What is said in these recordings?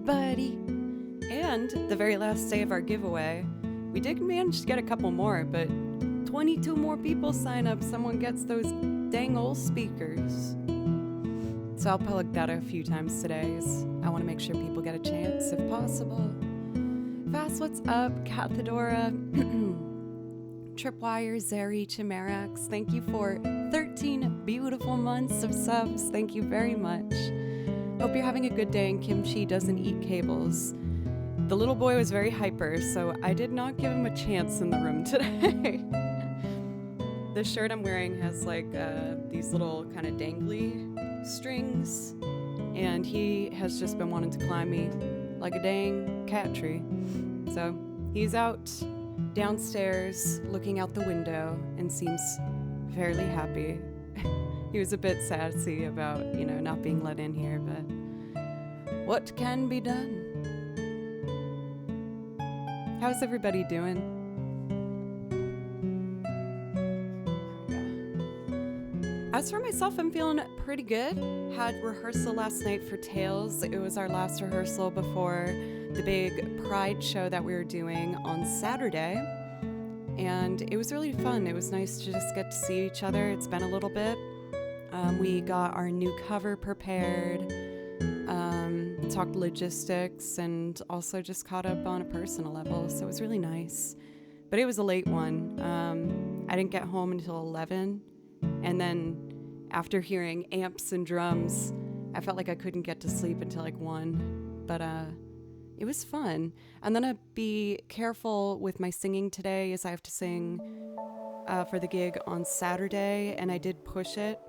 everybody. And the very last day of our giveaway, we did manage to get a couple more, but 22 more people sign up. Someone gets those dang old speakers. So I'll plug that a few times today. I want to make sure people get a chance if possible. Fast, what's up? Cathedora, Tripwire, Zeri, Chimerax, thank you for 13 beautiful months of subs. Thank you very much. Hope you're having a good day and Kimchi doesn't eat cables. The little boy was very hyper, so I did not give him a chance in the room today. The shirt I'm wearing has like these little kind of dangly strings, and he has just been wanting to climb me like a dang cat tree. So he's out downstairs looking out the window and seems fairly happy. He was a bit sassy about, not being let in here, but what can be done? How's everybody doing? As for myself, I'm feeling pretty good. Had rehearsal last night for Tales. It was our last rehearsal before the big Pride show that we were doing on Saturday. And it was really fun. It was nice to just get to see each other. It's been a little bit. We got our new cover prepared, talked logistics, and also just caught up on a personal level. So it was really nice. But it was a late one. I didn't get home until 11. And then after hearing amps and drums, I felt like I couldn't get to sleep until like 1. But it was fun. I'm going to be careful with my singing today as I have to sing for the gig on Saturday, and I did push it.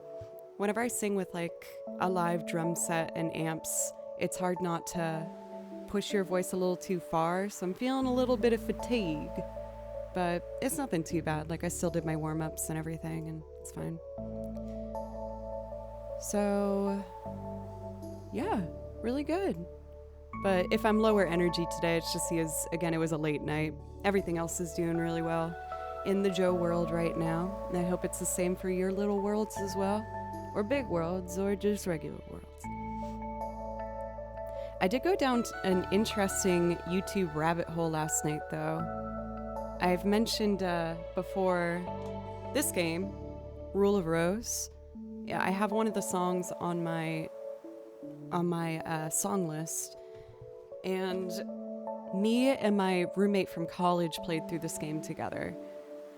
Whenever I sing with like a live drum set and amps, it's hard not to push your voice a little too far, so I'm feeling a little bit of fatigue, but it's nothing too bad. Like I still did my warm-ups and everything, and it's fine. So yeah, really good. But if I'm lower energy today, it's just because, again, it was a late night. Everything else is doing really well in the Joe world right now, and I hope it's the same for your little worlds as well. Or big worlds, or just regular worlds. I did go down an interesting YouTube rabbit hole last night, though. I've mentioned before this game, Rule of Rose. Yeah, I have one of the songs on my song list, and me and my roommate from college played through this game together,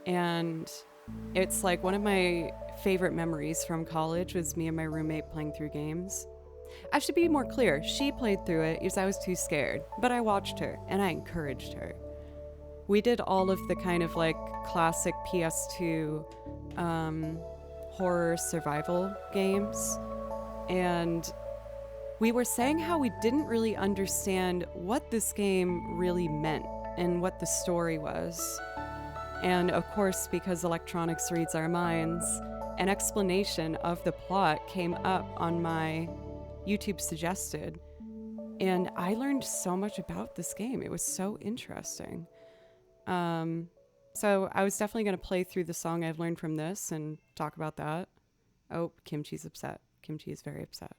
and it's like one of my favorite memories from college was me and my roommate playing through games. I should be more clear. She played through it because I was too scared, but I watched her and I encouraged her. We did all of the kind of like classic PS2 horror survival games, and we were saying how we didn't really understand what this game really meant and what the story was. And of course, because electronics reads our minds, an explanation of the plot came up on my YouTube suggested, and I learned so much about this game. It was so interesting. So I was definitely going to play through the song I've learned from this and talk about that. Oh, Kimchi's upset. Kimchi is very upset.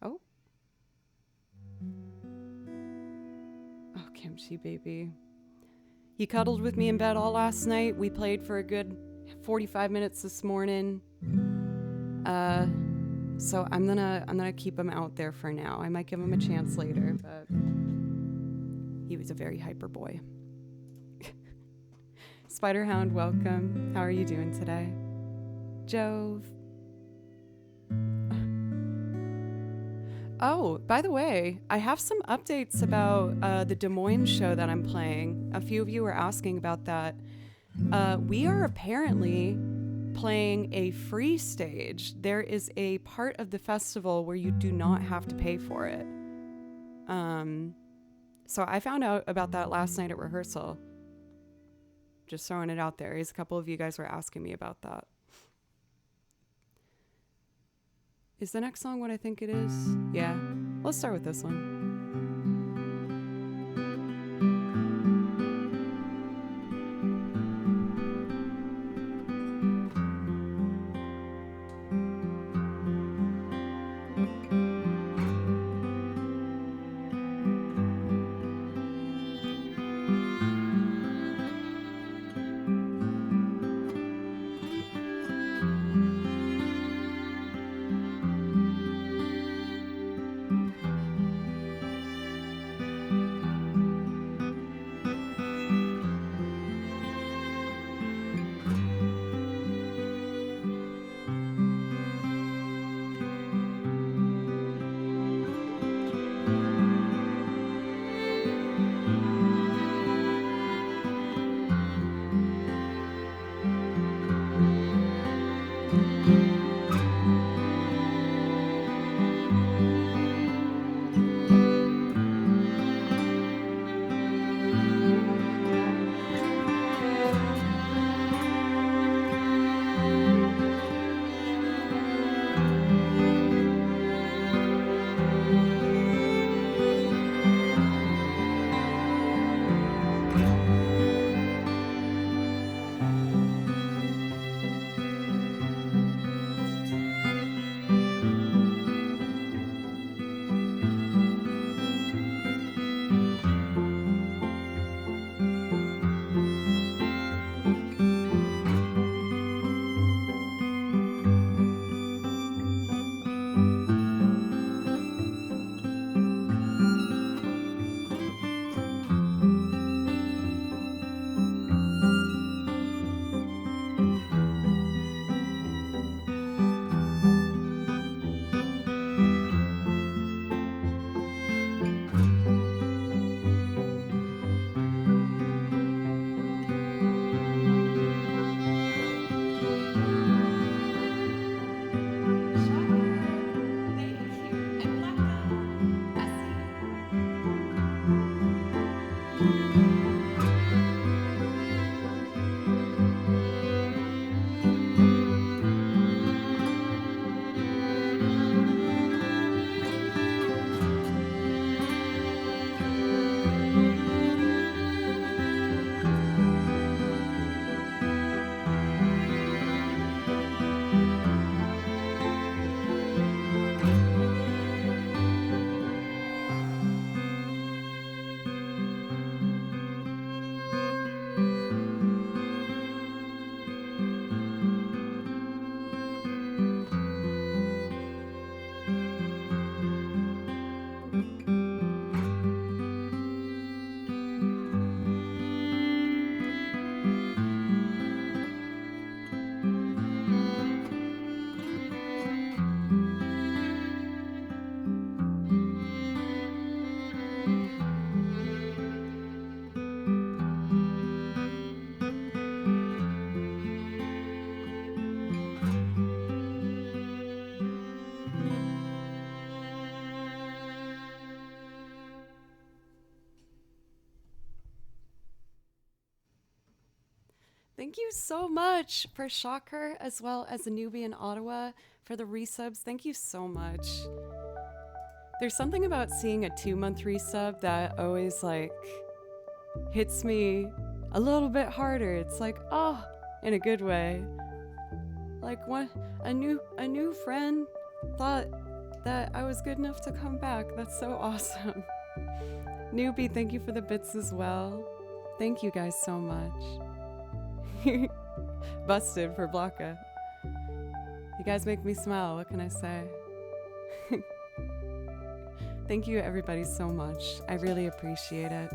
Oh. Oh, Kimchi baby. He cuddled with me in bed all last night. We played for a good 45 minutes this morning. So I'm gonna keep him out there for now. I might give him a chance later, but he was a very hyper boy. Spiderhound, welcome. How are you doing today? Jove. Oh, by the way, I have some updates about the Des Moines show that I'm playing. A few of you were asking about that. We are apparently playing a free stage. There is a part of the festival where you do not have to pay for it. So I found out about that last night at rehearsal. Just throwing it out there, as a couple of you guys were asking me about that. Is the next song what I think it is? Yeah. Let's start with this one. Thank you so much for Shocker as well as a newbie in Ottawa for the resubs. Thank you so much. There's something about seeing a 2-month resub that always like hits me a little bit harder. It's like, oh, in a good way. Like what a new friend thought that I was good enough to come back. That's so awesome. Newbie, thank you for the bits as well. Thank you guys so much. Busted for Blanca. You guys make me smile. What can I say? Thank you everybody so much. I really appreciate it.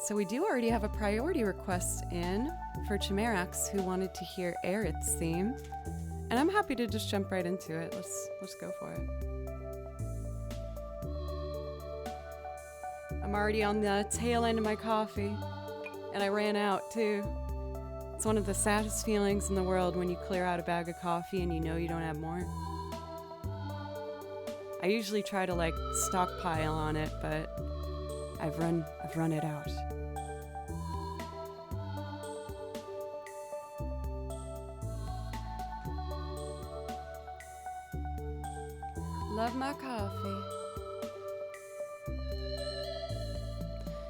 So we do already have a priority request in for Chimerax who wanted to hear Aerith's theme. And I'm happy to just jump right into it. Let's go for it. I'm already on the tail end of my coffee, and I ran out too. It's one of the saddest feelings in the world when you clear out a bag of coffee and you know you don't have more. I usually try to like stockpile on it, but I've run it out. Love my coffee.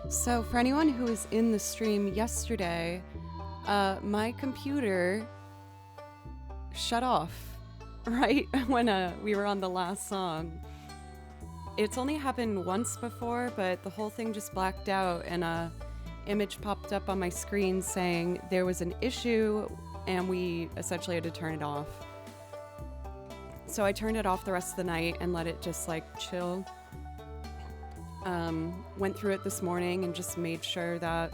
So for anyone who was in the stream yesterday, my computer shut off right when we were on the last song. It's only happened once before, but the whole thing just blacked out and a image popped up on my screen saying there was an issue and we essentially had to turn it off. So I turned it off the rest of the night and let it just like chill. Went through it this morning and just made sure that,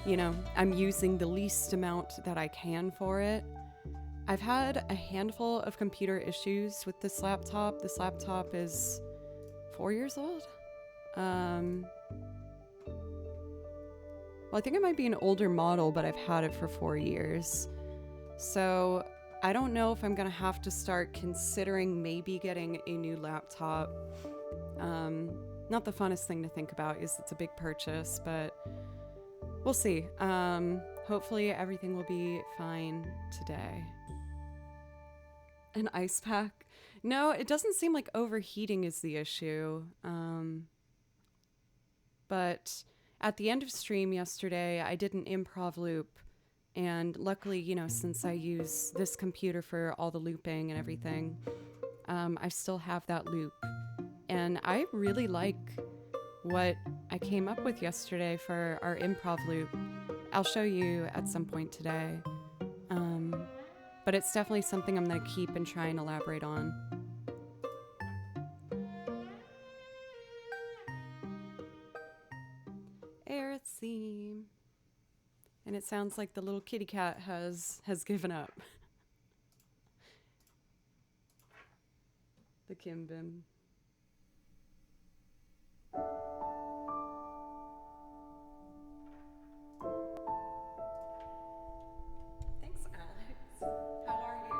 you know, I'm using the least amount that I can for it. I've had a handful of computer issues with this laptop. This laptop is 4 years old. Well, I think it might be an older model, but I've had it for 4 years. So I don't know if I'm gonna have to start considering maybe getting a new laptop. Not the funnest thing to think about is it's a big purchase, but we'll see. Hopefully everything will be fine today. An ice pack? No, it doesn't seem like overheating is the issue. But at the end of stream yesterday, I did an improv loop. And luckily, you know, since I use this computer for all the looping and everything, I still have that loop. And I really like what I came up with yesterday for our improv loop. I'll show you at some point today. But it's definitely something I'm going to keep and try and elaborate on. Air theme. And it sounds like the little kitty cat has given up. The Kim Bim. Thanks, Alex. How are you?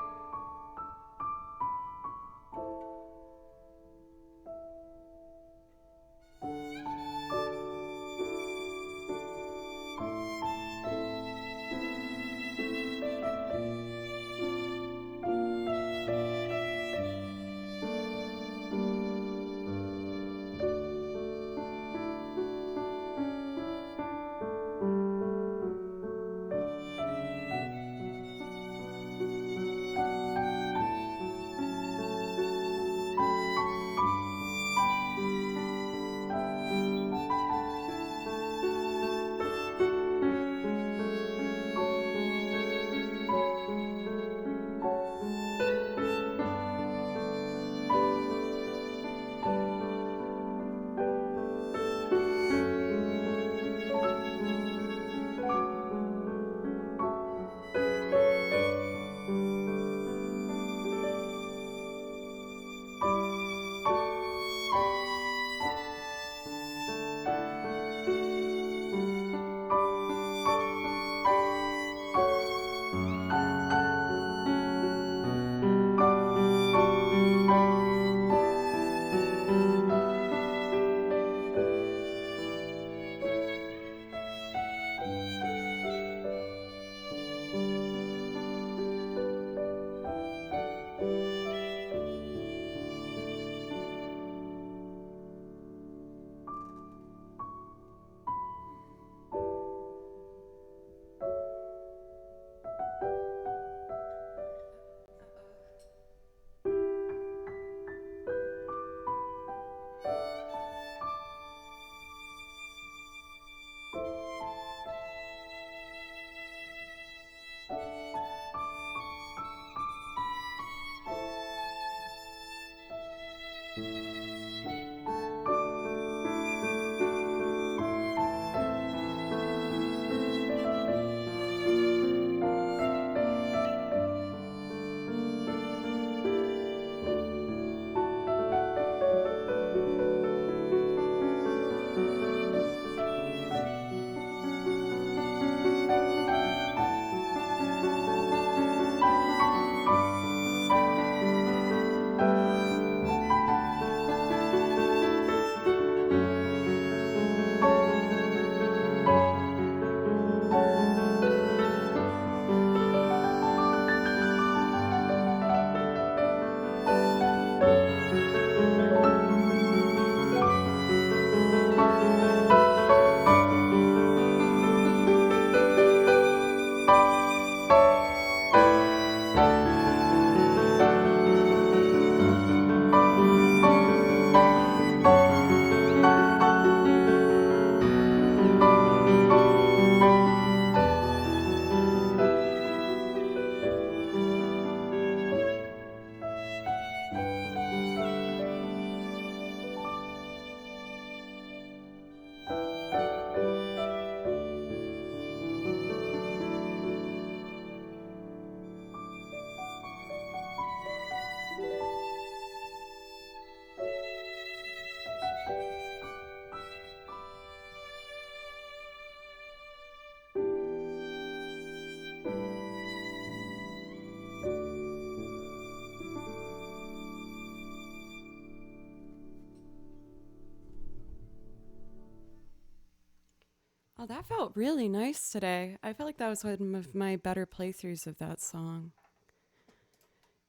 Oh, that felt really nice today. I felt like that was one of my better playthroughs of that song.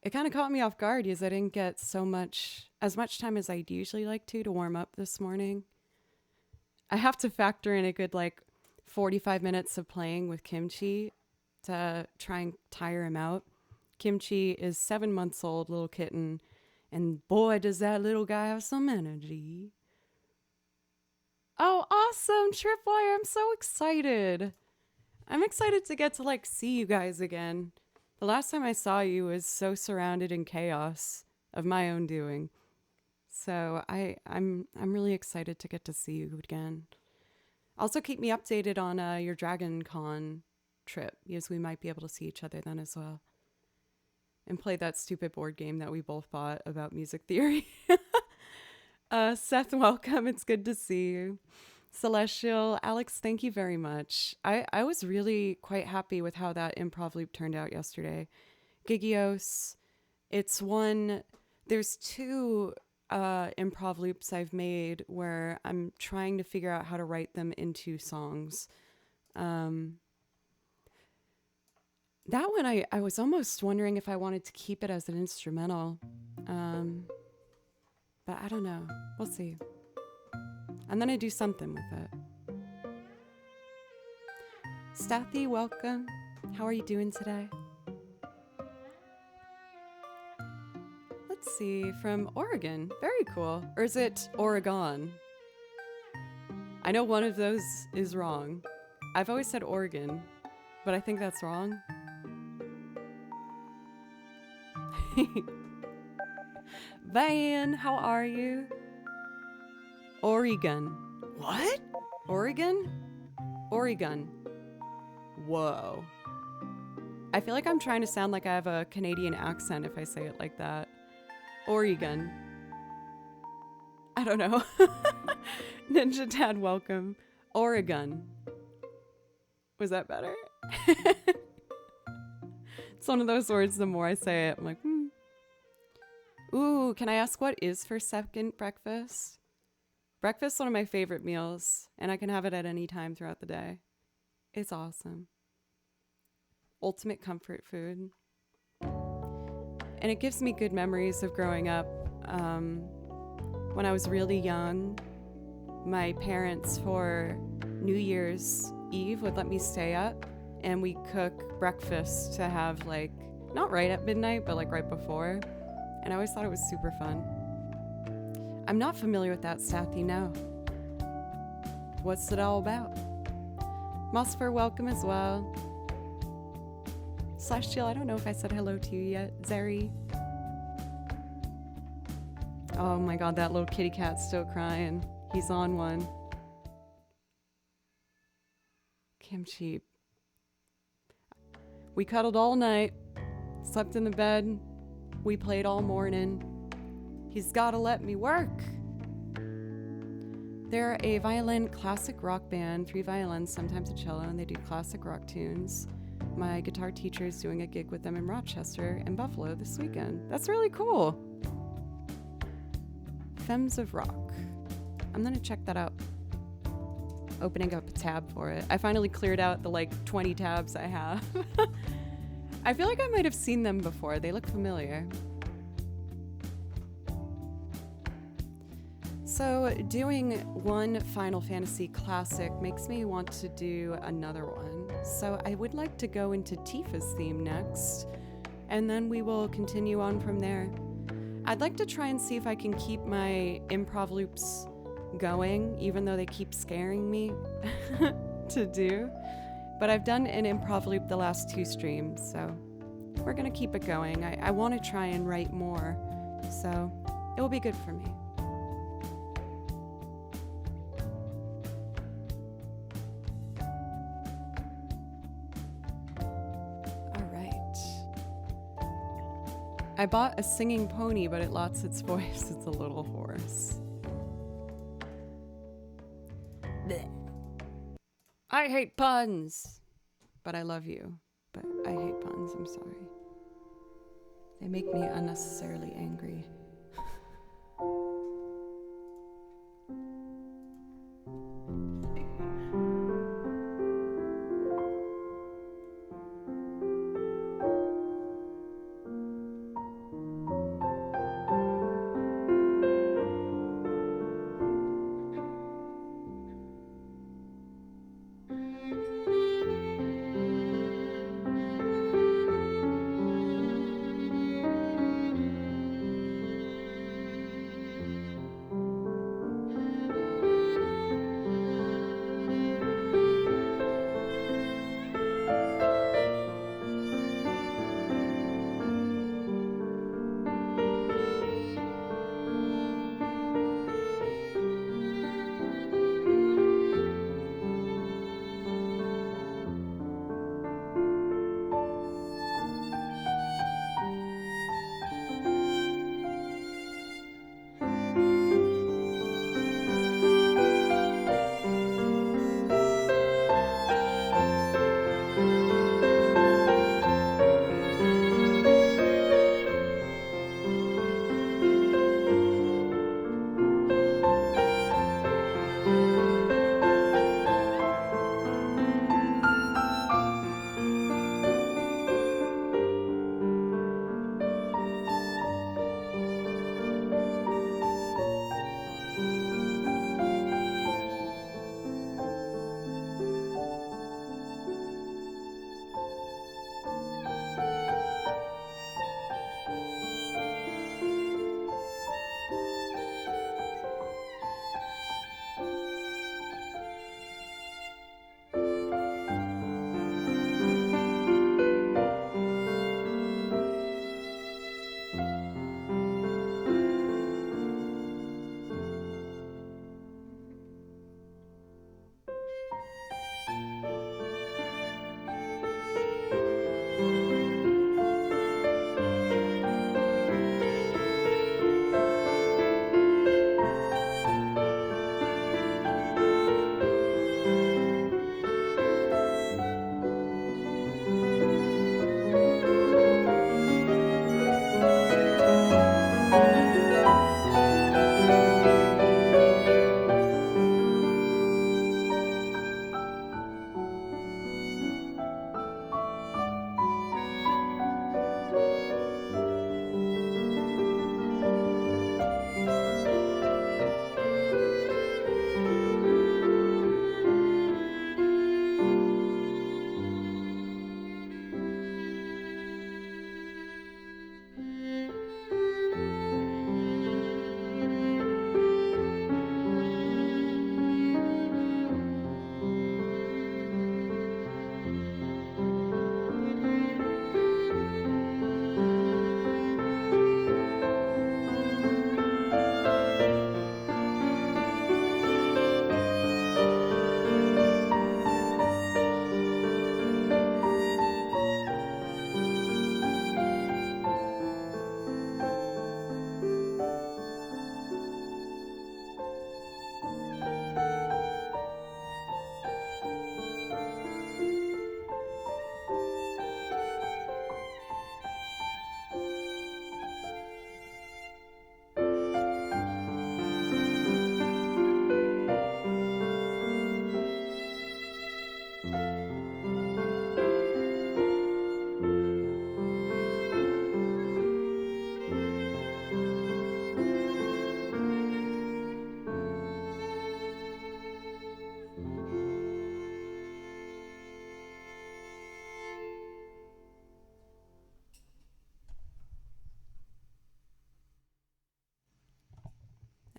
It kind of caught me off guard because I didn't get as much time as I'd usually like to warm up this morning. I have to factor in a good 45 minutes of playing with Kimchi to try and tire him out. Kimchi is 7 months old, little kitten, and boy, does that little guy have some energy. Oh, awesome, Tripwire. I'm so excited. I'm excited to get to see you guys again. The last time I saw you was so surrounded in chaos of my own doing. So I'm really excited to get to see you again. Also keep me updated on your Dragon Con trip, because we might be able to see each other then as well. And play that stupid board game that we both bought about music theory. Seth, welcome. It's good to see you. Celestial, Alex, thank you very much. I was really quite happy with how that improv loop turned out yesterday. Gigios, there's two improv loops I've made where I'm trying to figure out how to write them into songs. That one, I was almost wondering if I wanted to keep it as an instrumental. But I don't know. We'll see. I'm going to do something with it. Stathy, welcome. How are you doing today? Let's see. From Oregon. Very cool. Or is it Oregon? I know one of those is wrong. I've always said Oregon, but I think that's wrong. Van, how are you? Oregon. What? Oregon? Oregon. Whoa. I feel like I'm trying to sound like I have a Canadian accent if I say it like that. Oregon. I don't know. Ninja Dad, welcome. Oregon. Was that better? It's one of those words, the more I say it, I'm like, Ooh, can I ask what is for second breakfast? Breakfast is one of my favorite meals, and I can have it at any time throughout the day. It's awesome. Ultimate comfort food. And it gives me good memories of growing up. When I was really young, my parents for New Year's Eve would let me stay up, and we cook breakfast to have not right at midnight, but right before. And I always thought it was super fun. I'm not familiar with that, Stathy, no. What's it all about? Mosfer, welcome as well. Celestial, I don't know if I said hello to you yet. Zeri. Oh my god, that little kitty cat's still crying. He's on one. Kimchi. We cuddled all night. Slept in the bed. We played all morning. He's gotta let me work. They're a violin classic rock band, 3 violins, sometimes a cello, and they do classic rock tunes. My guitar teacher is doing a gig with them in Rochester and Buffalo this weekend. That's really cool. Femmes of Rock. I'm gonna check that out. Opening up a tab for it. I finally cleared out the 20 tabs I have. I feel like I might have seen them before. They look familiar. So doing one Final Fantasy classic makes me want to do another one. So I would like to go into Tifa's theme next, and then we will continue on from there. I'd like to try and see if I can keep my improv loops going, even though they keep scaring me to do. But I've done an improv loop the last 2 streams, so we're gonna keep it going. I want to try and write more, so it will be good for me. All right. I bought a singing pony, but it lost its voice. It's a little hoarse. Blech. I hate puns, but I love you. But I hate puns, I'm sorry. They make me unnecessarily angry.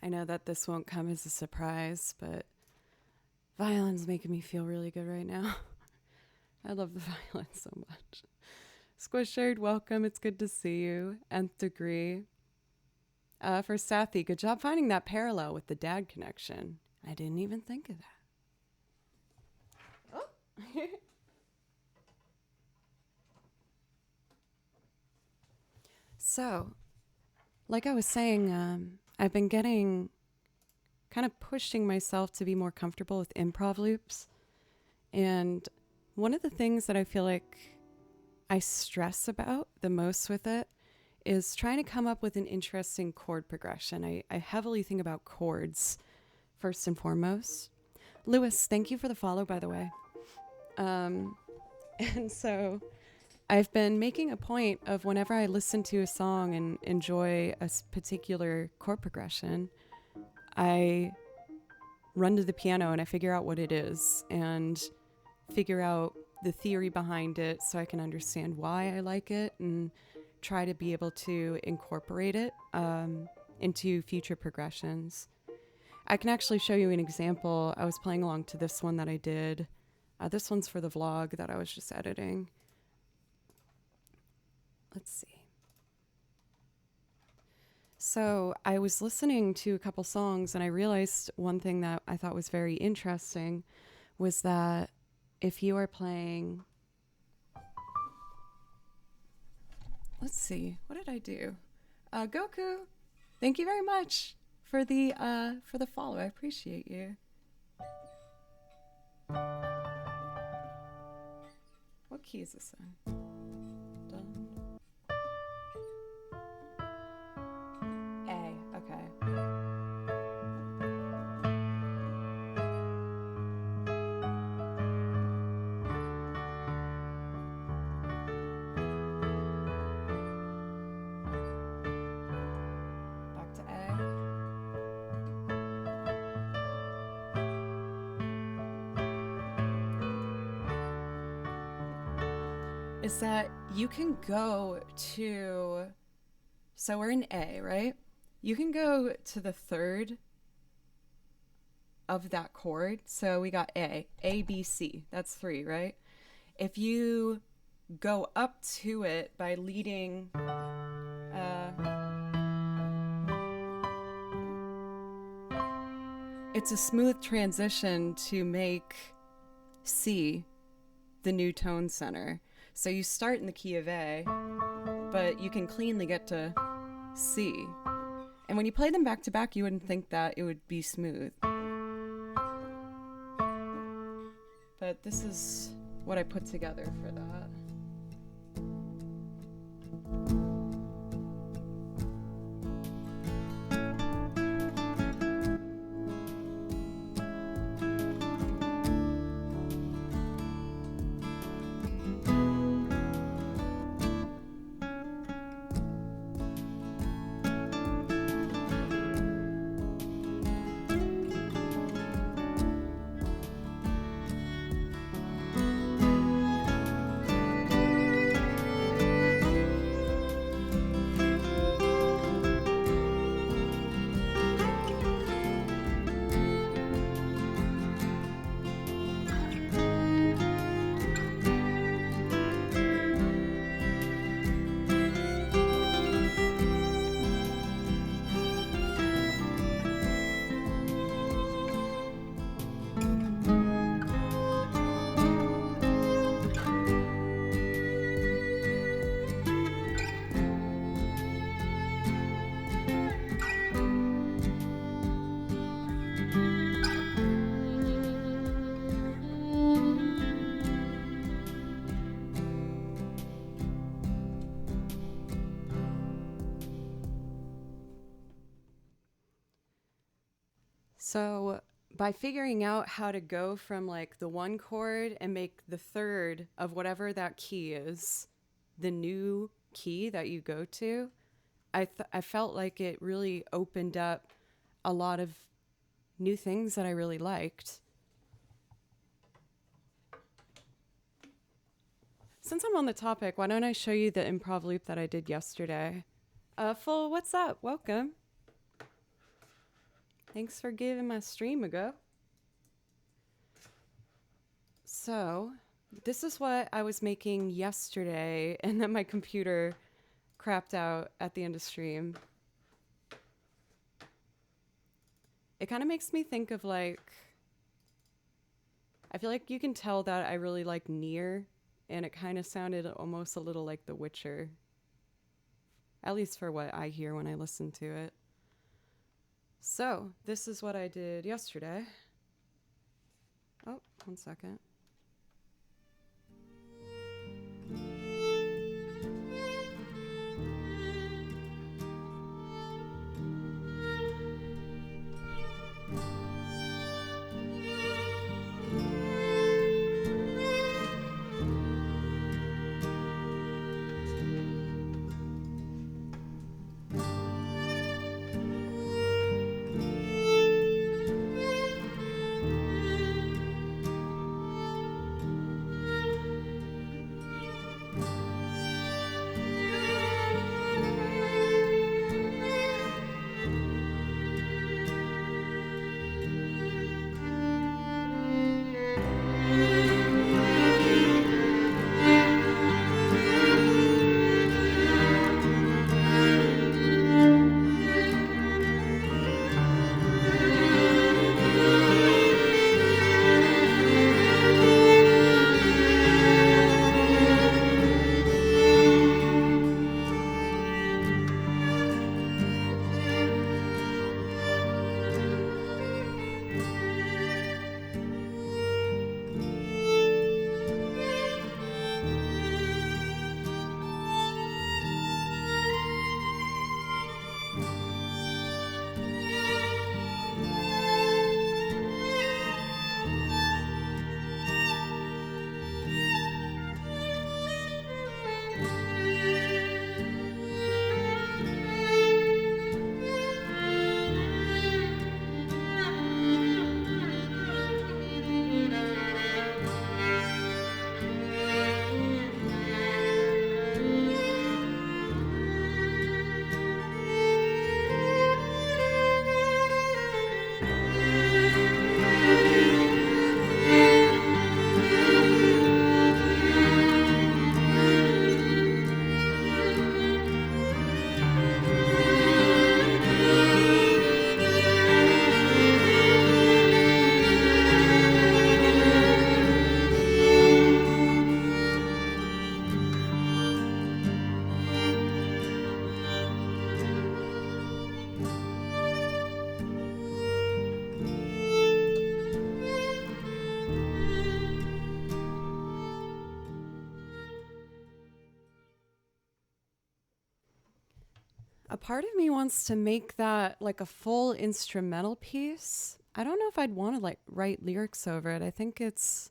I know that this won't come as a surprise, but violin's making me feel really good right now. I love the violin so much. Squishard, welcome. It's good to see you. Nth degree. For Sathi, good job finding that parallel with the dad connection. I didn't even think of that. Oh. So, like I was saying, I've been kind of pushing myself to be more comfortable with improv loops. And one of the things that I feel like I stress about the most with it is trying to come up with an interesting chord progression. I heavily think about chords first and foremost. Lewis, thank you for the follow, by the way. And so I've been making a point of whenever I listen to a song and enjoy a particular chord progression, I run to the piano and I figure out what it is and figure out the theory behind it so I can understand why I like it and try to be able to incorporate it into future progressions. I can actually show you an example. I was playing along to this one that I did. This one's for the vlog that I was just editing. Let's see. So I was listening to a couple songs and I realized one thing that I thought was very interesting was that if you are playing, let's see, what did I do? Goku, thank you very much for the follow. I appreciate you. What key is this in? Done. A, okay. Back to A. Is that you can go to, so we're in A, right? You can go to the third of that chord. So we got A, B, C. That's 3, right? If you go up to it by leading it's a smooth transition to make C the new tone center. So you start in the key of A, but you can cleanly get to C. And when you play them back to back, you wouldn't think that it would be smooth. But this is what I put together for that. So by figuring out how to go from like the one chord and make the third of whatever that key is the new key that you go to, I felt like it really opened up a lot of new things that I really liked. Since I'm on the topic, why don't I show you the improv loop that I did yesterday? Full, what's up? Welcome. Thanks for giving my stream a go. So, this is what I was making yesterday, and then my computer crapped out at the end of stream. It kind of makes me think of like, I feel like you can tell that I really like Nier, and it kind of sounded almost a little like The Witcher. At least for what I hear when I listen to it. So, this is what I did yesterday. Oh, 1 second. A part of me wants to make that like a full instrumental piece. I don't know if I'd want to like write lyrics over it. I think it's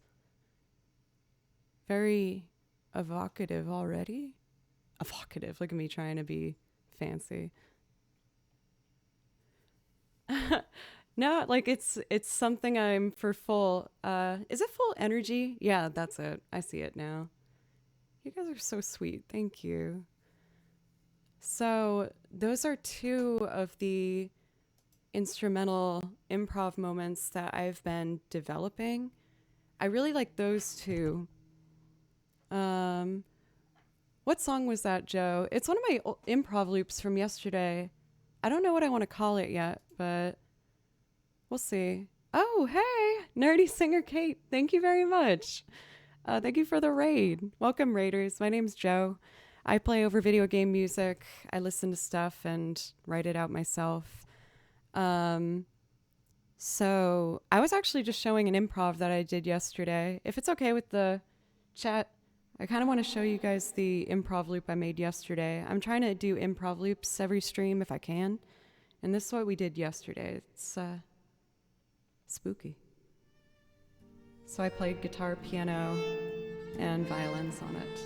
very evocative already. Evocative. Look at me trying to be fancy. No, like it's something I'm for full. Is it full energy? Yeah, that's it. I see it now. You guys are so sweet. Thank you. So, those are two of the instrumental improv moments that I've been developing. I really like those two. Um, what song was that, Joe? It's one of my improv loops from yesterday. I don't know what I want to call it yet, but we'll see. Oh, hey, Nerdy Singer Kate. Thank you very much. Thank you for the raid. Welcome, Raiders. My name's Joe. I play over video game music. I listen to stuff and write it out myself. So I was actually just showing an improv that I did yesterday. If it's okay with the chat, I kind of want to show you guys the improv loop I made yesterday. I'm trying to do improv loops every stream if I can. And this is what we did yesterday. It's spooky. So I played guitar, piano, and violins on it.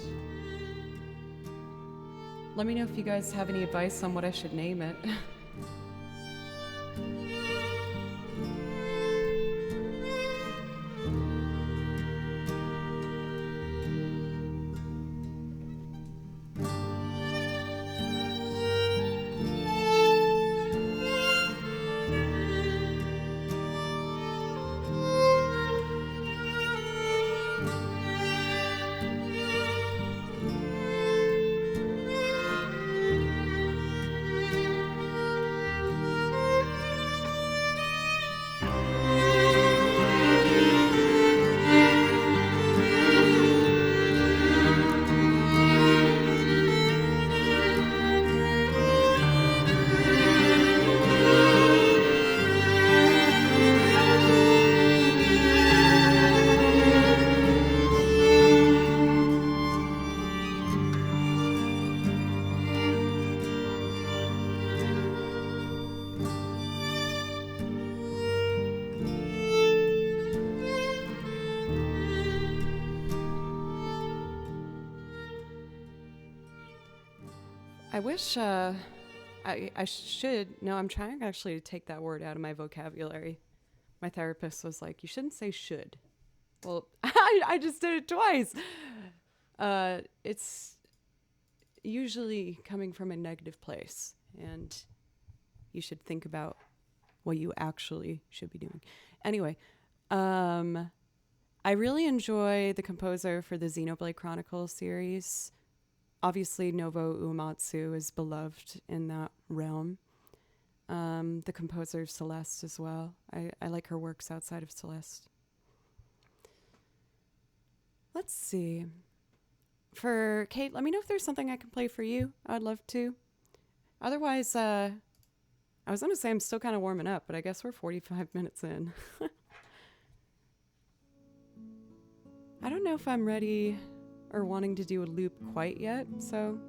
Let me know if you guys have any advice on what I should name it. I wish I should. No, I'm trying actually to take that word out of my vocabulary. My therapist was like, you shouldn't say should. Well, I just did it twice. It's usually coming from a negative place, and you should think about what you actually should be doing. Anyway, I really enjoy the composer for the Xenoblade Chronicles series. Obviously, Nobuo Uematsu is beloved in that realm. The composer of Celeste as well. I like her works outside of Celeste. Let's see. For Kate, let me know if there's something I can play for you. I'd love to. Otherwise, I was going to say I'm still kind of warming up, but I guess we're 45 minutes in. I don't know if I'm ready or wanting to do a loop quite yet, so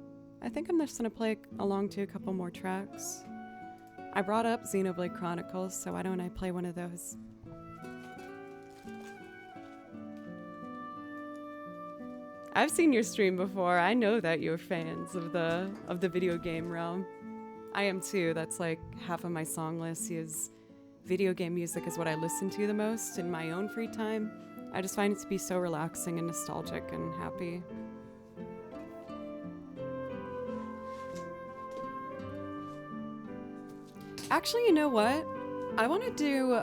I think I'm just going to play along to a couple more tracks. I brought up Xenoblade Chronicles, so why don't I play one of those? I've seen your stream before. I know that you're fans of the video game realm. I am too. That's like half of my song list is video game music is what I listen to the most in my own free time. I just find it to be so relaxing and nostalgic and happy. Actually, you know what? I want to do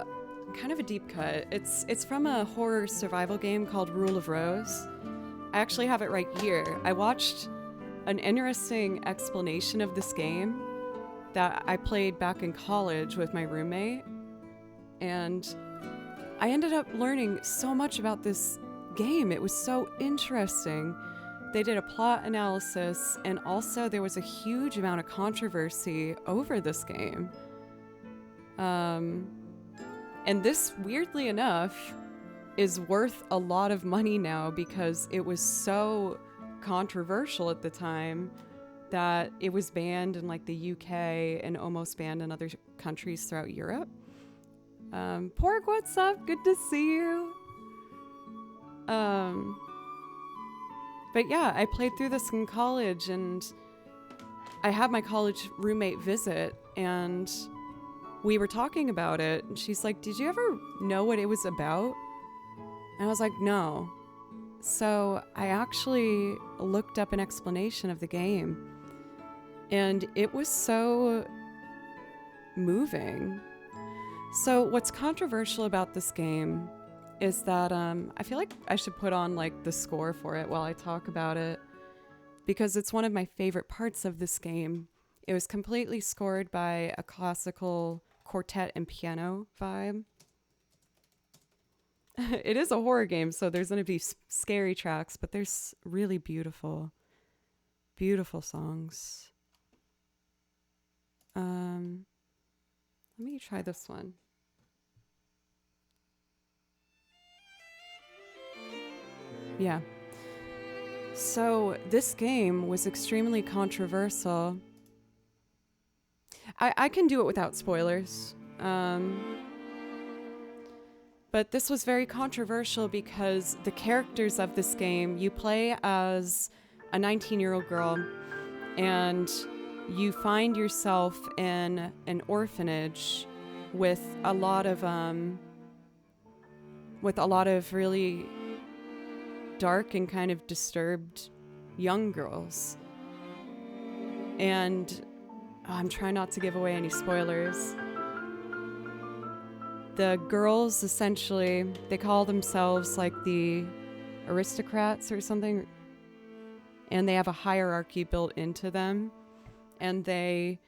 kind of a deep cut. It's from a horror survival game called Rule of Rose. I actually have it right here. I watched an interesting explanation of this game that I played back in college with my roommate, and I ended up learning so much about this game. It was so interesting. They did a plot analysis, and also there was a huge amount of controversy over this game. And this, weirdly enough, is worth a lot of money now because it was so controversial at the time that it was banned in like the UK and almost banned in other countries throughout Europe. Porg, what's up? Good to see you. But yeah, I played through this in college, and I had my college roommate visit, and we were talking about it, and she's like, did you ever know what it was about? And I was like, no. So I actually looked up an explanation of the game, and it was so moving. So what's controversial about this game is that I feel like I should put on like the score for it while I talk about it, because it's one of my favorite parts of this game. It was completely scored by a classical quartet and piano vibe. It is a horror game, so there's going to be scary tracks, but there's really beautiful, beautiful songs. Let me try this one. Yeah. So this game was extremely controversial. I can do it without spoilers. But this was very controversial because the characters of this game, you play as a 19-year-old girl, and you find yourself in an orphanage with a lot of really dark and kind of disturbed young girls. And I'm trying not to give away any spoilers. The girls, essentially, they call themselves like the aristocrats or something, and they have a hierarchy built into them, and they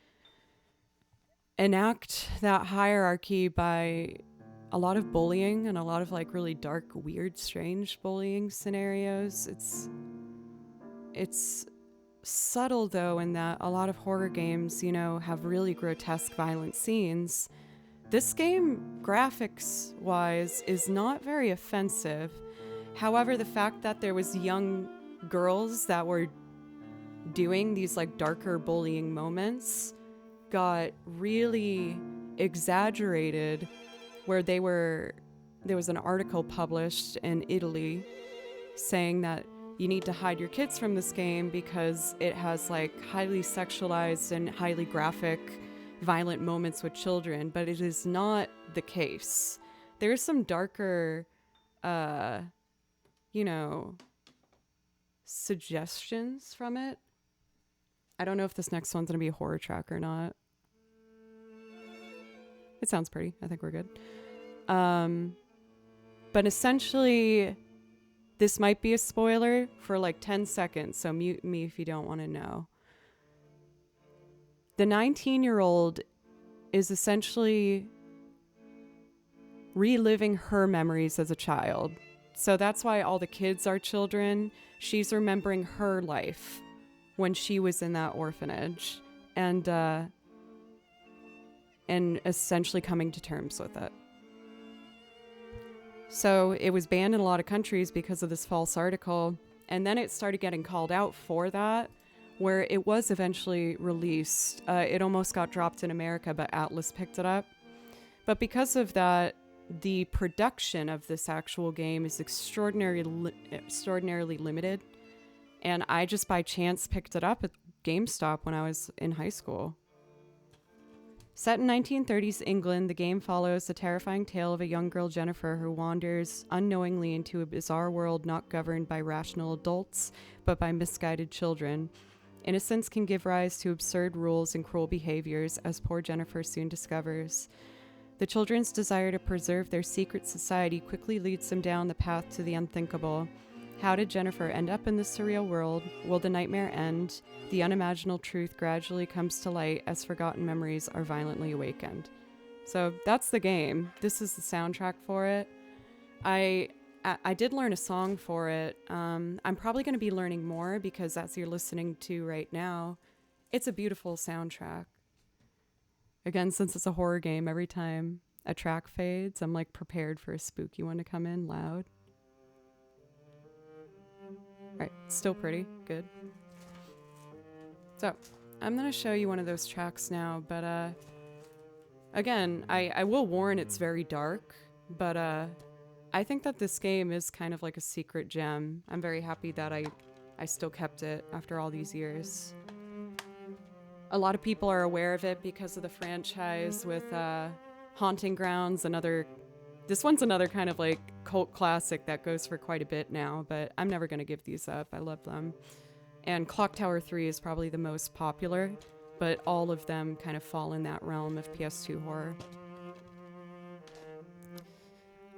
enact that hierarchy by a lot of bullying and a lot of like really dark, weird, strange bullying scenarios. It's subtle though, in that a lot of horror games, you know, have really grotesque, violent scenes. This game, graphics-wise, is not very offensive. However, the fact that there was young girls that were doing these like darker bullying moments got really exaggerated, where there was an article published in Italy saying that you need to hide your kids from this game because it has like highly sexualized and highly graphic, violent moments with children, but it is not the case. There's some darker, you know, suggestions from it. I don't know if this next one's gonna be a horror track or not. It sounds pretty. I think we're good. But essentially, this might be a spoiler for like 10 seconds, so mute me if you don't want to know. The 19-year-old is essentially reliving her memories as a child. So that's why all the kids are children. She's remembering her life when she was in that orphanage and essentially coming to terms with it. So it was banned in a lot of countries because of this false article. And then it started getting called out for that, where it was eventually released. It almost got dropped in America, but Atlas picked it up. But because of that, the production of this actual game is extraordinarily limited. And I just by chance picked it up at GameStop when I was in high school. Set in 1930s England, the game follows the terrifying tale of a young girl, Jennifer, who wanders unknowingly into a bizarre world not governed by rational adults, but by misguided children. Innocence can give rise to absurd rules and cruel behaviors, as poor Jennifer soon discovers. The children's desire to preserve their secret society quickly leads them down the path to the unthinkable. How did Jennifer end up in this surreal world? Will the nightmare end? The unimaginable truth gradually comes to light as forgotten memories are violently awakened. So that's the game. This is the soundtrack for it. I did learn a song for it. I'm probably going to be learning more because as you're listening to right now, it's a beautiful soundtrack. Again, since it's a horror game, every time a track fades, I'm like prepared for a spooky one to come in loud. Right, still pretty good. So, I'm gonna show you one of those tracks now, but again, I will warn it's very dark, but I think that this game is kind of like a secret gem. I'm very happy that I still kept it after all these years. A lot of people are aware of it because of the franchise with Haunting Grounds and other. This one's another kind of like cult classic that goes for quite a bit now, but I'm never going to give these up. I love them. And Clock Tower 3 is probably the most popular, but all of them kind of fall in that realm of PS2 horror.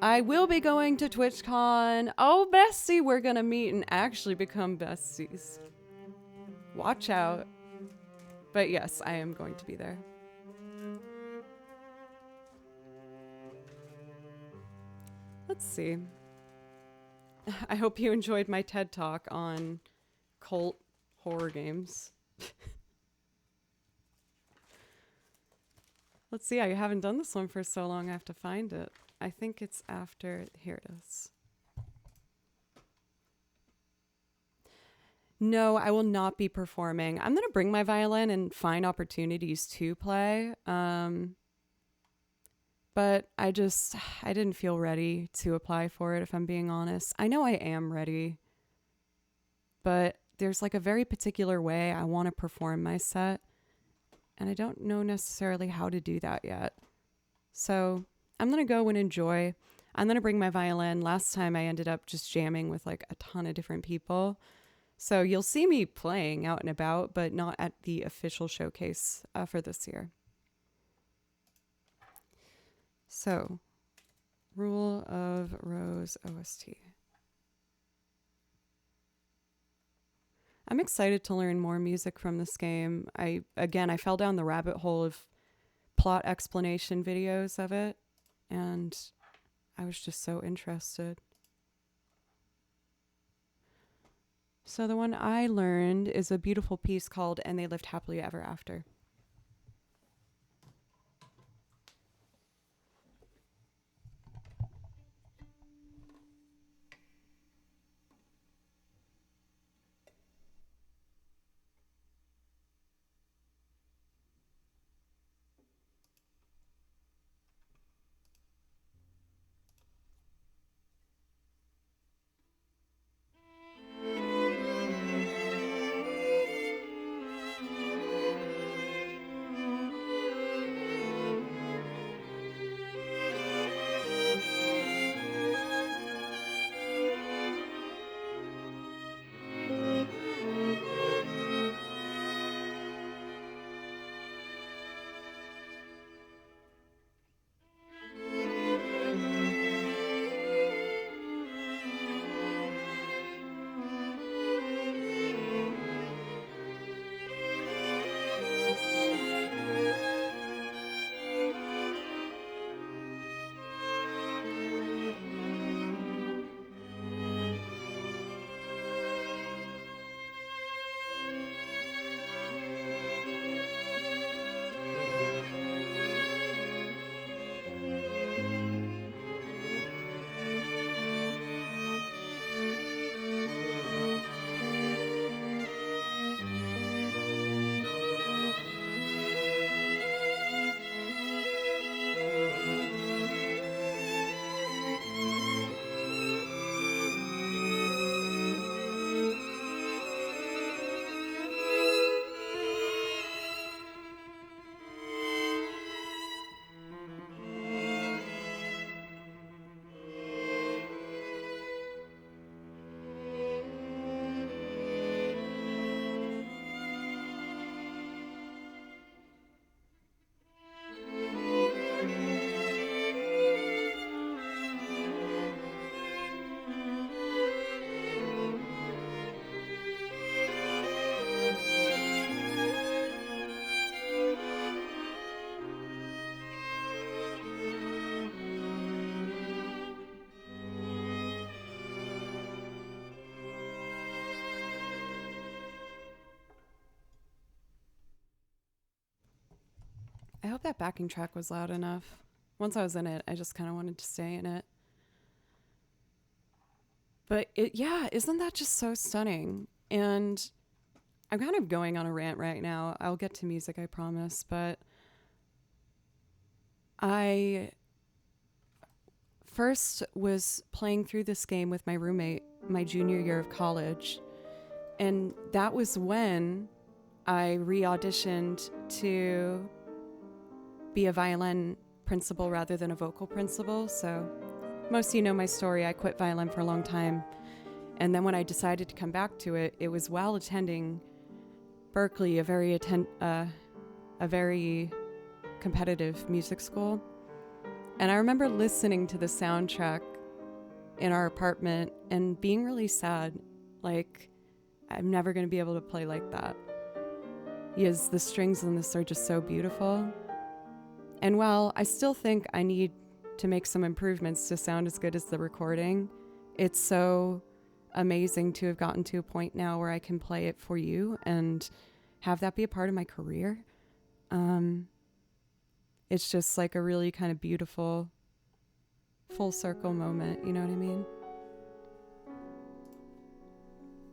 I will be going to TwitchCon. Oh, bestie, we're going to meet and actually become besties. Watch out. But yes, I am going to be there. Let's see. I hope you enjoyed my TED Talk on cult horror games. Let's see, I haven't done this one for so long, I have to find it. I think it's after, here it is. No, I will not be performing. I'm going to bring my violin and find opportunities to play. But I didn't feel ready to apply for it, if I'm being honest. I know I am ready, but there's like a very particular way I want to perform my set, and I don't know necessarily how to do that yet. So I'm going to go and enjoy. I'm going to bring my violin. Last time I ended up just jamming with like a ton of different people. So you'll see me playing out and about, but not at the official showcase for this year. So, Rule of Rose OST. I'm excited to learn more music from this game. I fell down the rabbit hole of plot explanation videos of it, and I was just so interested. So the one I learned is a beautiful piece called And They Lived Happily Ever After. hope that backing track was loud enough. Once I was in it, I just kind of wanted to stay in it. But yeah, isn't that just so stunning? And I'm kind of going on a rant right now. I'll get to music, I promise. But I first was playing through this game with my roommate my junior year of college. And that was when I re-auditioned to be a violin principal rather than a vocal principal. So most of you know my story. I quit violin for a long time. And then when I decided to come back to it, it was while attending Berkeley, a very competitive music school. And I remember listening to the soundtrack in our apartment and being really sad. Like, I'm never going to be able to play like that. Because the strings in this are just so beautiful. And while I still think I need to make some improvements to sound as good as the recording, it's so amazing to have gotten to a point now where I can play it for you and have that be a part of my career. It's just like a really kind of beautiful full circle moment, you know what I mean?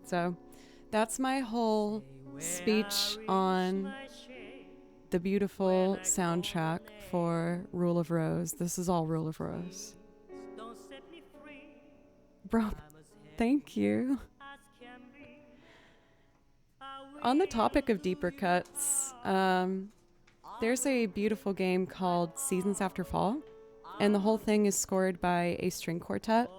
So that's my whole speech on the beautiful soundtrack for Rule of Rose. This is all Rule of Rose. Bro, thank you. On the topic of deeper cuts, there's a beautiful game called Seasons After Fall, and the whole thing is scored by a string quartet.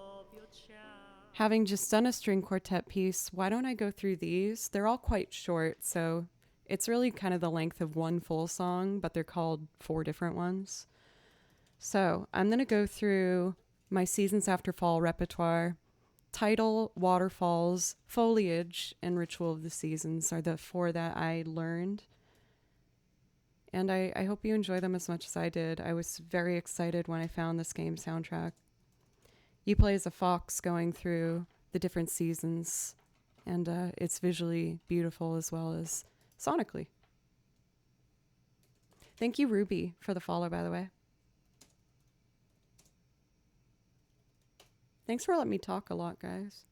Having just done a string quartet piece, why don't I go through these? They're all quite short, so it's really kind of the length of one full song, but they're called 4 different ones. So I'm going to go through my Seasons After Fall repertoire. Title, Waterfalls, Foliage, and Ritual of the Seasons are the 4 that I learned. And I hope you enjoy them as much as I did. I was very excited when I found this game soundtrack. You play as a fox going through the different seasons, and it's visually beautiful as well as sonically. Thank you, Ruby, for the follow, by the way. Thanks for letting me talk a lot, guys.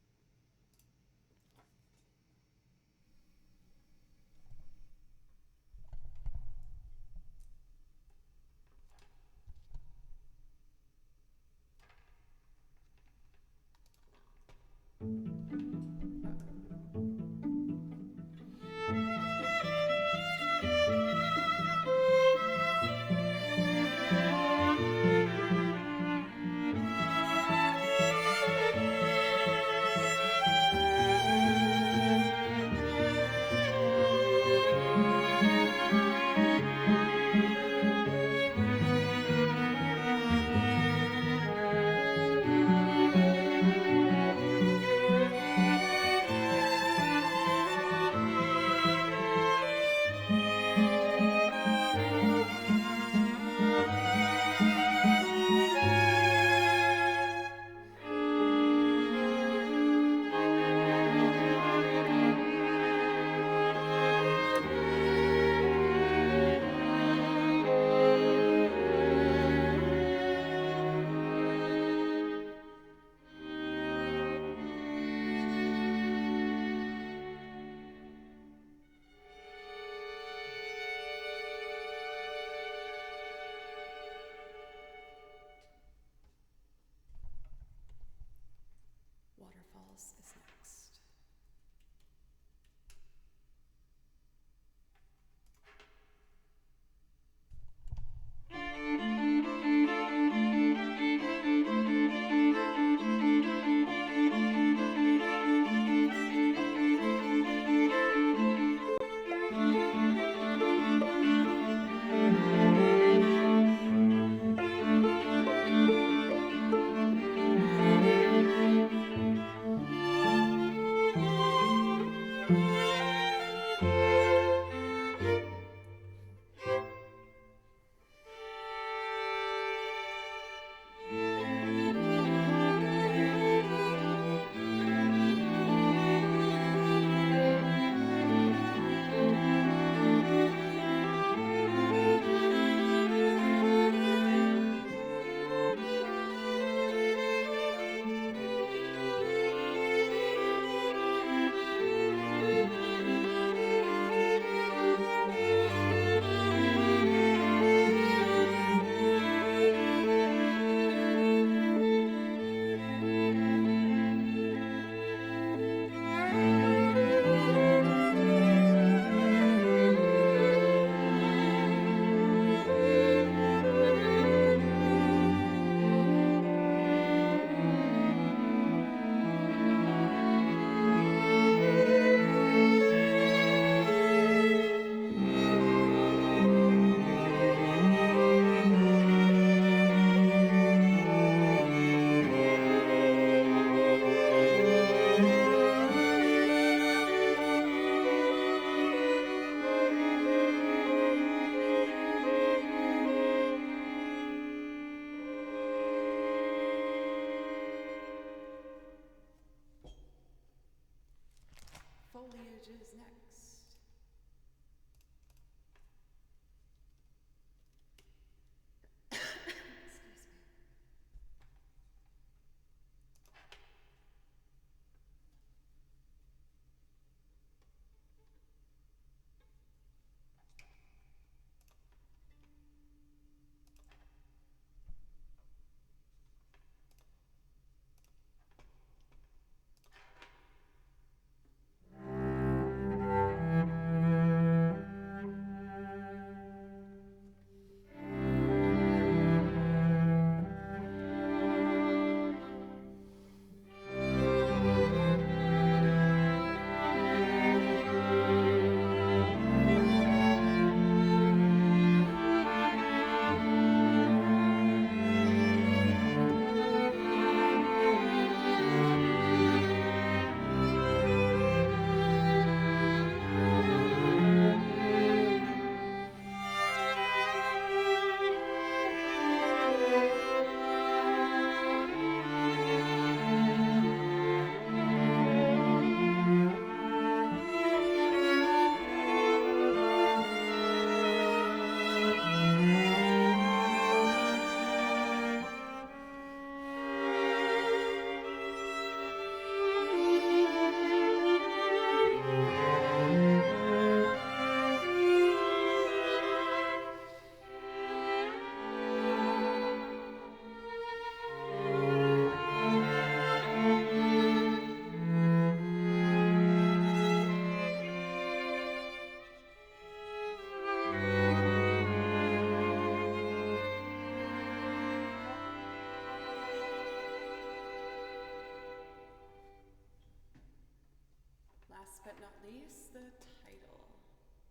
least the title.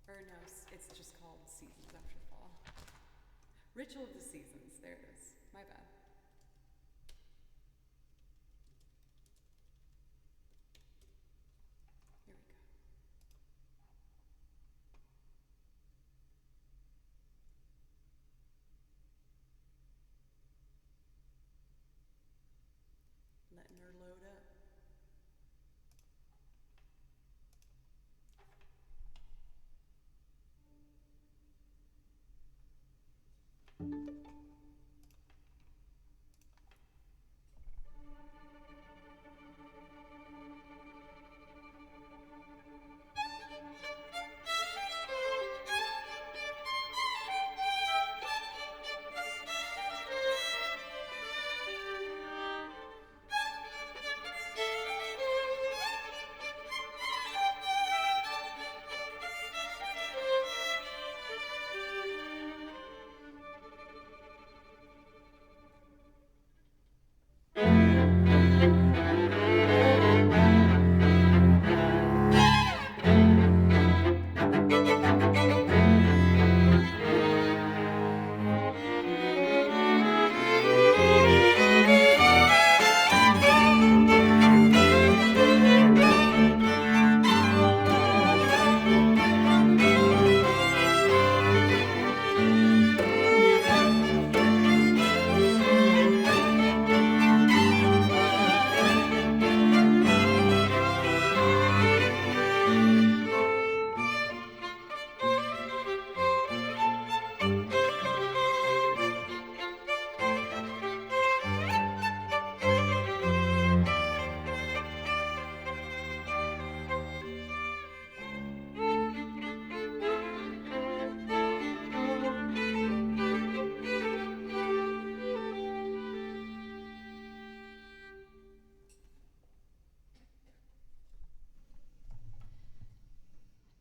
Or no, it's just called Seasons After Fall. Ritual of the Seasons. There it is. My bad. Here we go. Letting her load up.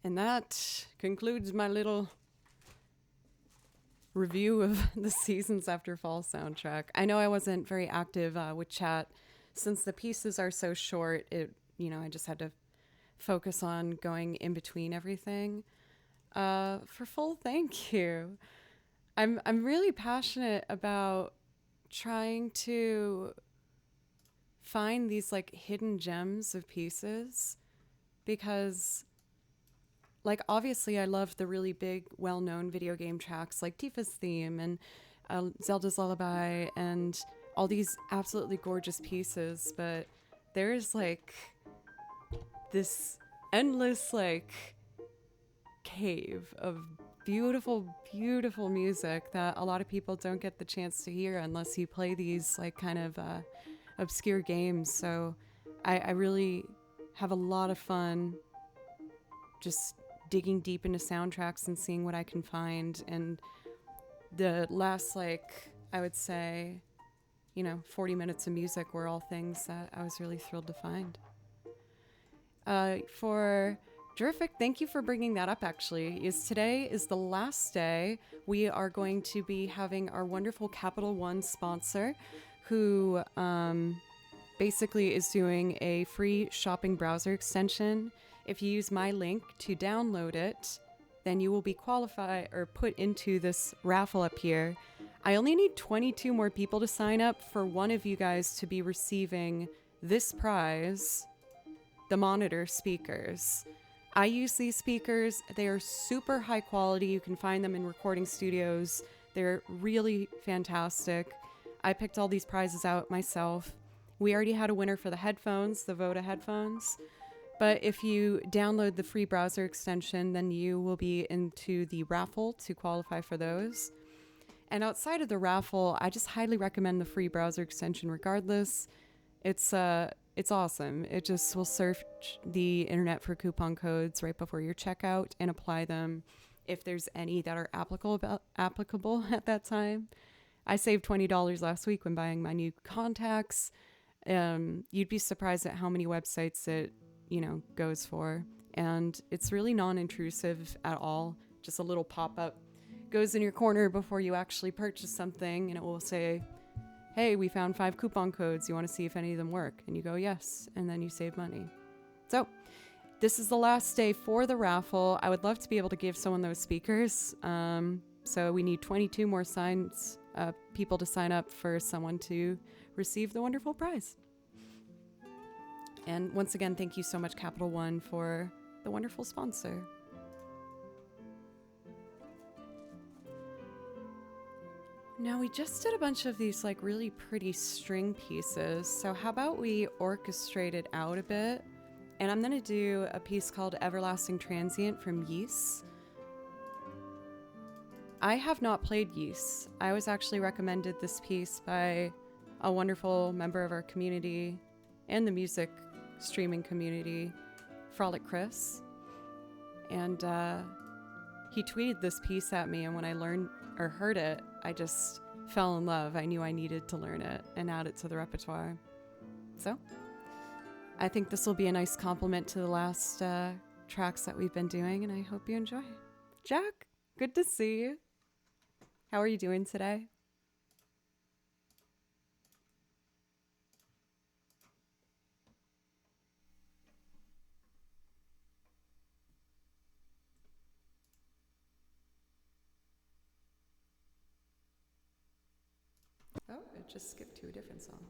And that concludes my little review of the Seasons After Fall soundtrack. I know I wasn't very active with chat since the pieces are so short. I just had to focus on going in between everything. For full thank you. I'm really passionate about trying to find these like hidden gems of pieces because obviously I love the really big well-known video game tracks like Tifa's theme and Zelda's Lullaby and all these absolutely gorgeous pieces, but there's this endless cave of beautiful, beautiful music that a lot of people don't get the chance to hear unless you play these kind of obscure games. So I really have a lot of fun just digging deep into soundtracks and seeing what I can find. And the last I would say 40 minutes of music were all things that I was really thrilled to find. For Terrific, thank you for bringing that up. Actually, today is the last day. We are going to be having our wonderful Capital One sponsor who basically is doing a free shopping browser extension. If you use my link to download it, then you will be qualified or put into this raffle up here. I only need 22 more people to sign up for one of you guys to be receiving this prize, the Monitor speakers. I use these speakers. They are super high quality. You can find them in recording studios. They're really fantastic. I picked all these prizes out myself. We already had a winner for the headphones, the Voda headphones. But if you download the free browser extension, then you will be into the raffle to qualify for those. And outside of the raffle, I just highly recommend the free browser extension regardless. It's awesome. It just will search the internet for coupon codes right before your checkout and apply them if there's any that are applicable at that time. I saved $20 last week when buying my new contacts. You'd be surprised at how many websites it goes for, and it's really non-intrusive at all. Just a little pop-up goes in your corner before you actually purchase something, and it will say, hey, we found 5 coupon codes, you want to see if any of them work? And you go yes, and then you save money. So This is the last day for the raffle. I would love to be able to give someone those speakers. So we need 22 more people to sign up for someone to receive the wonderful prize. And once again, thank you so much, Capital One, for the wonderful sponsor. Now, we just did a bunch of these like really pretty string pieces. So how about we orchestrate it out a bit? And I'm going to do a piece called Everlasting Transient from Yeast. I have not played Yeast. I was actually recommended this piece by a wonderful member of our community and the music streaming community, Frolic Chris. And he tweeted this piece at me, and when I heard it, I just fell in love. I knew I needed to learn it and add it to the repertoire. So I think this will be a nice complement to the last tracks that we've been doing, and I hope you enjoy. Jack, good to see you. How are you doing today? Oh, it just skipped to a different song.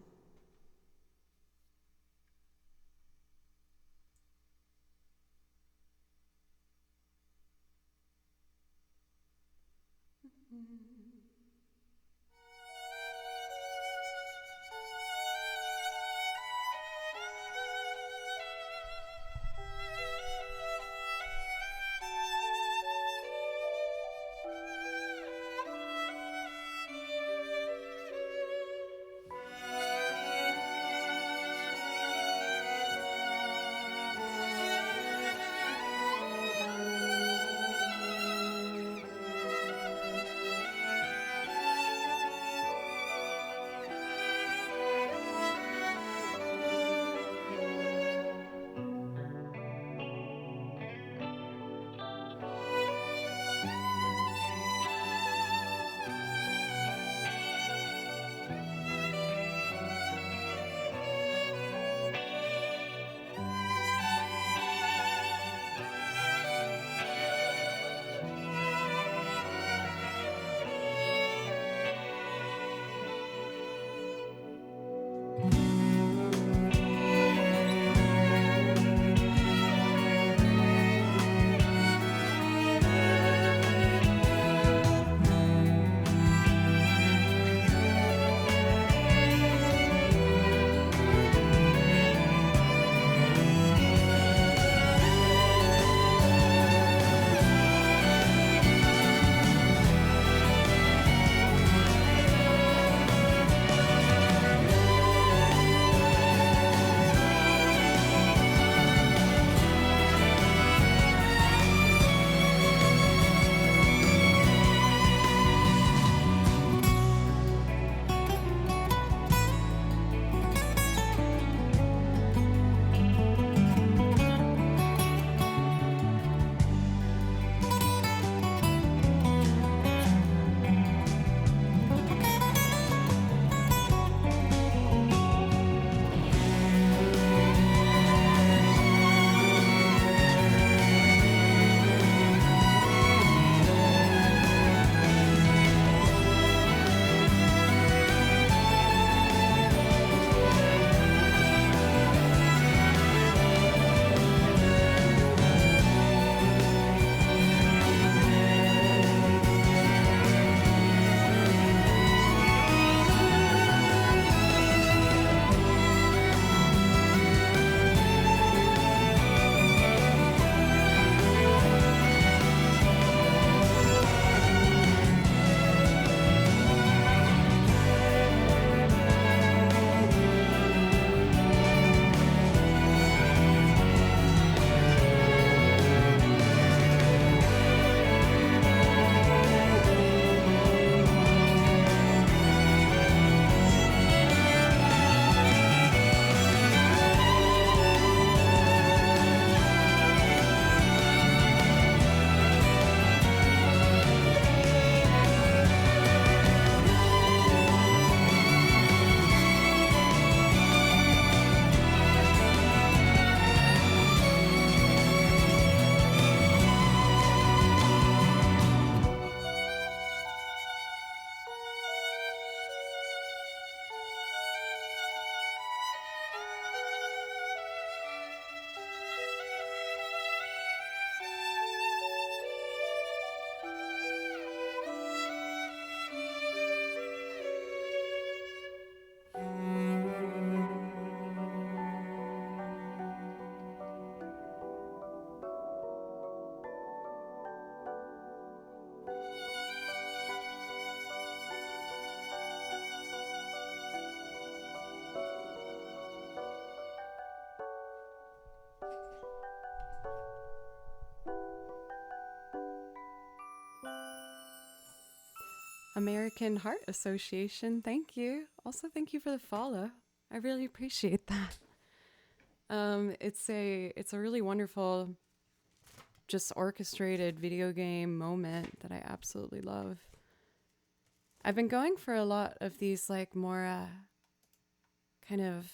American Heart Association. Thank you. Also, thank you for the follow. I really appreciate that. It's a really wonderful, just orchestrated video game moment that I absolutely love. I've been going for a lot of these like more kind of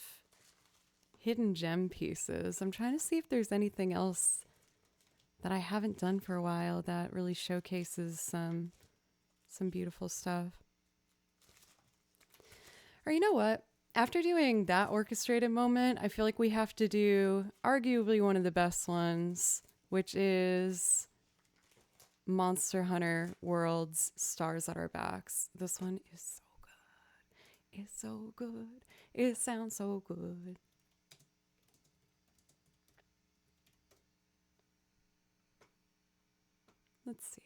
hidden gem pieces. I'm trying to see if there's anything else that I haven't done for a while that really showcases some beautiful stuff. Or you know what? After doing that orchestrated moment, I feel like we have to do arguably one of the best ones, which is Monster Hunter World's Stars at Our Backs. This one is so good. It's so good. It sounds so good. Let's see.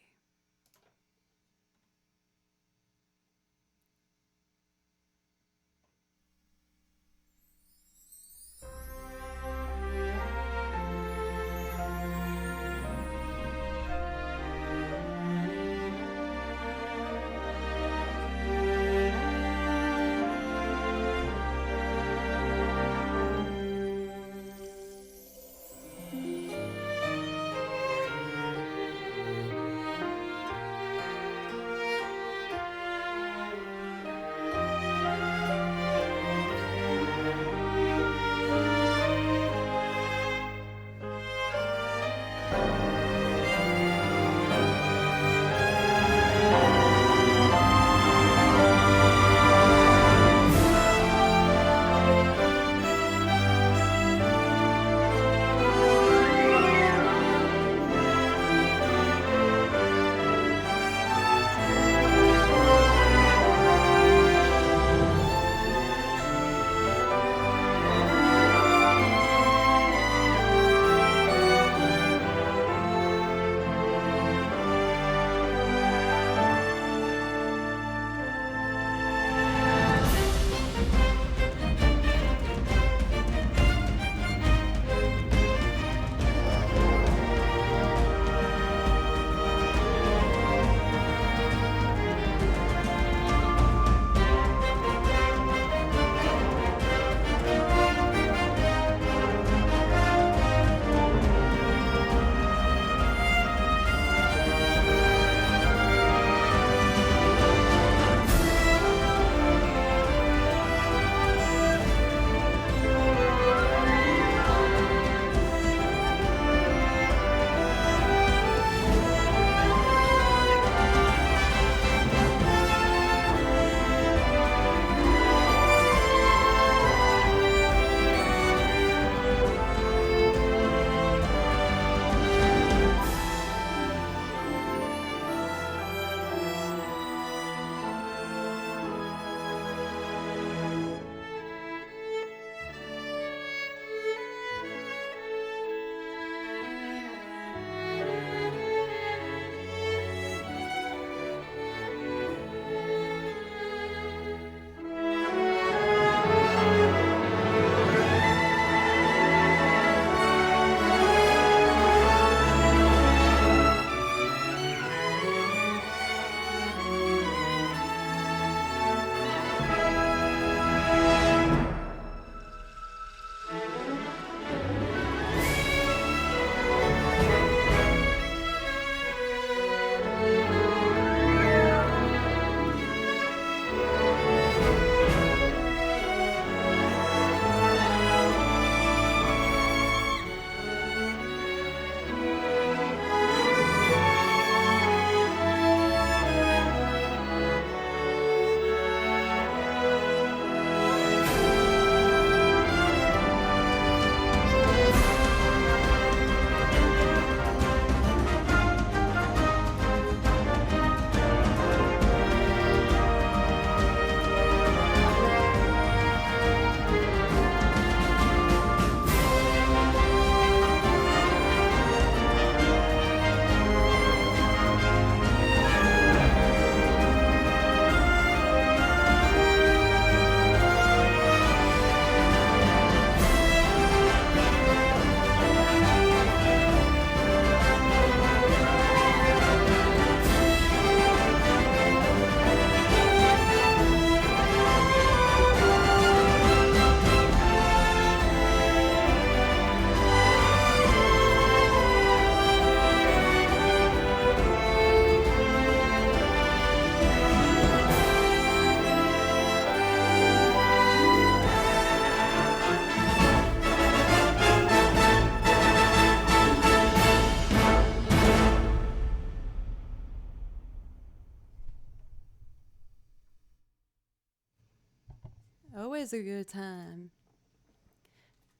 always a good time.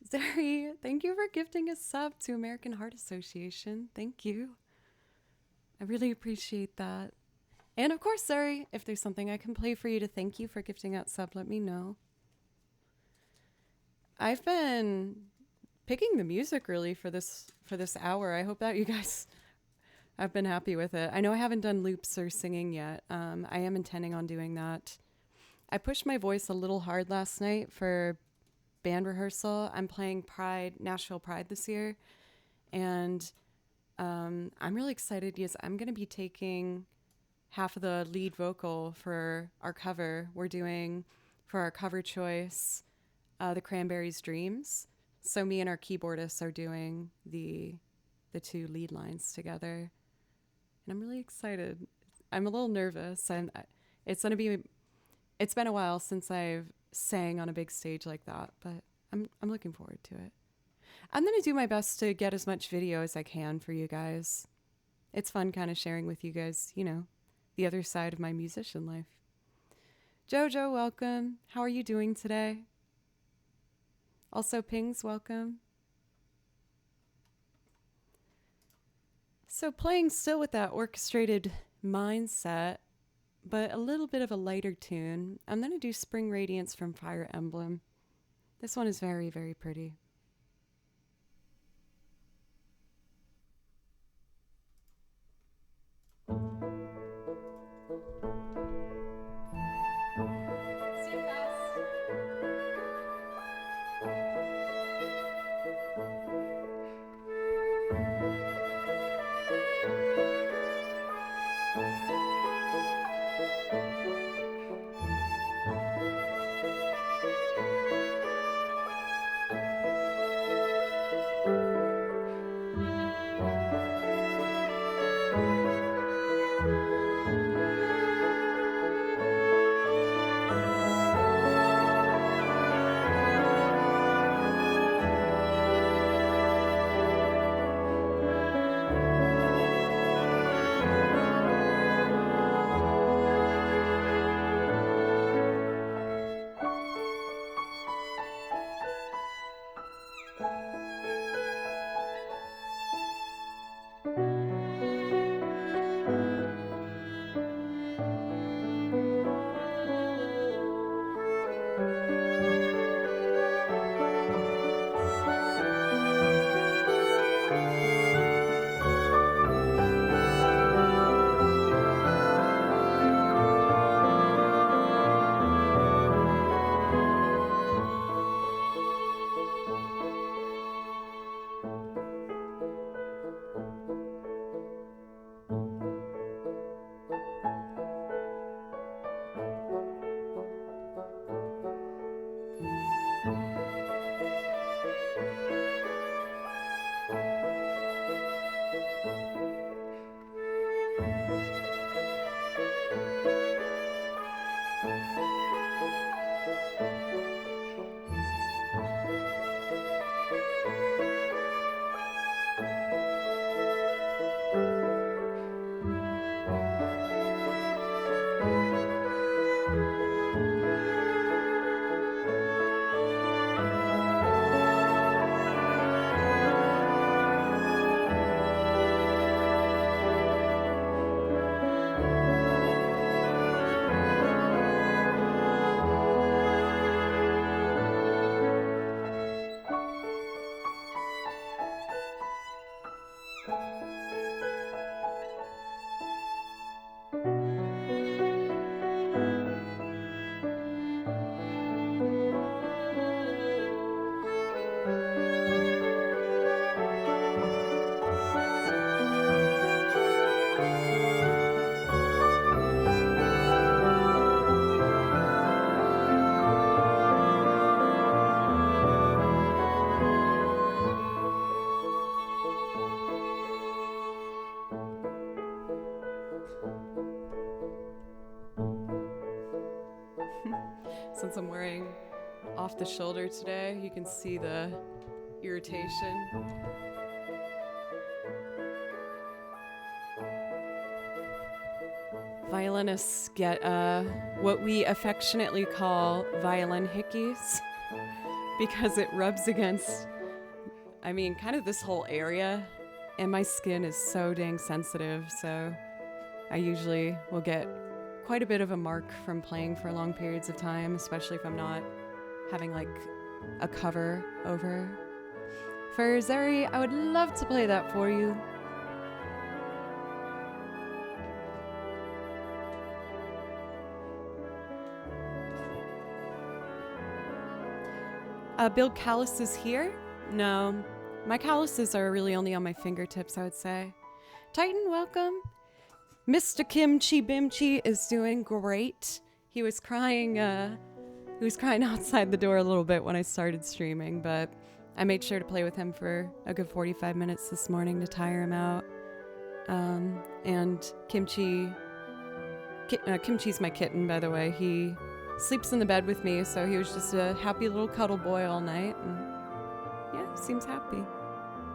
Zari, thank you for gifting a sub to American Heart Association. Thank you. I really appreciate that. And of course, Zari, if there's something I can play for you to thank you for gifting that sub, let me know. I've been picking the music really for this hour. I hope that you guys have been happy with it. I know I haven't done loops or singing yet. I am intending on doing that. I pushed my voice a little hard last night for band rehearsal. I'm playing Nashville Pride this year, and I'm really excited because I'm going to be taking half of the lead vocal for our cover. We're doing for our cover choice, the Cranberries' Dreams. So me and our keyboardist are doing the two lead lines together, and I'm really excited. I'm a little nervous, and it's been a while since I've sang on a big stage like that, but I'm looking forward to it. I'm going to do my best to get as much video as I can for you guys. It's fun kind of sharing with you guys, the other side of my musician life. Jojo, welcome. How are you doing today? Also, Pings, welcome. So playing still with that orchestrated mindset, but a little bit of a lighter tune. I'm going to do Spring Radiance from Fire Emblem. This one is very, very pretty. Since I'm wearing off the shoulder today, you can see the irritation. Violinists get what we affectionately call violin hickeys because it rubs against, I mean, kind of this whole area, and my skin is so dang sensitive, so I usually will get quite a bit of a mark from playing for long periods of time, especially if I'm not having like a cover over. For Zeri, I would love to play that for you. Bill Callis is here? No, my calluses are really only on my fingertips, I would say. Titan, welcome. Mr. Kimchi Bimchi is doing great. He was crying outside the door a little bit when I started streaming, but I made sure to play with him for a good 45 minutes this morning to tire him out. And Kimchi's my kitten, by the way. He sleeps in the bed with me, so he was just a happy little cuddle boy all night, and yeah, seems happy,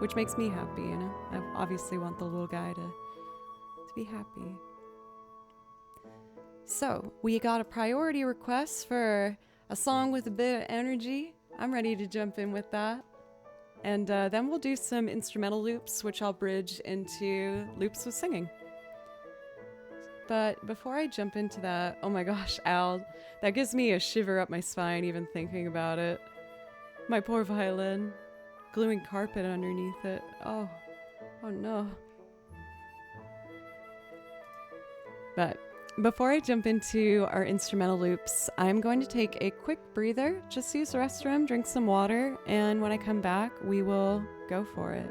which makes me happy, you know. I obviously want the little guy to be happy. So we got a priority request for a song with a bit of energy. I'm ready to jump in with that, and then we'll do some instrumental loops, which I'll bridge into loops with singing. But before I jump into that, oh my gosh, Al, that gives me a shiver up my spine even thinking about it. My poor violin, gluing carpet underneath it. Oh no. But before I jump into our instrumental loops, I'm going to take a quick breather, just use the restroom, drink some water, and when I come back, we will go for it.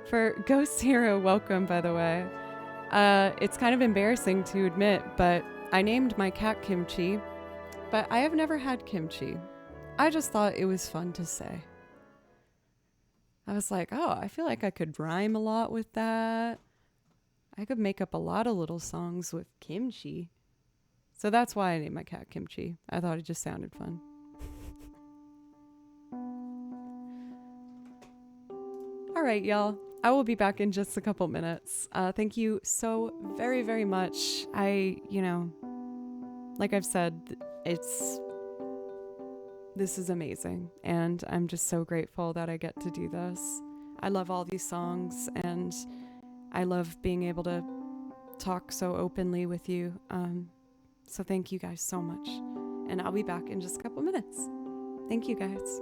For Ghost Hero, welcome, by the way. It's kind of embarrassing to admit, but I named my cat Kimchi, but I have never had kimchi. I just thought it was fun to say. I was like, oh, I feel like I could rhyme a lot with that. I could make up a lot of little songs with kimchi. So that's why I named my cat Kimchi. I thought it just sounded fun. All right, y'all. I will be back in just a couple minutes. Thank you so very, very much. Like I've said, this is amazing, and I'm just so grateful that I get to do this. I love all these songs, and I love being able to talk so openly with you. So thank you guys so much, and I'll be back in just a couple minutes. Thank you guys.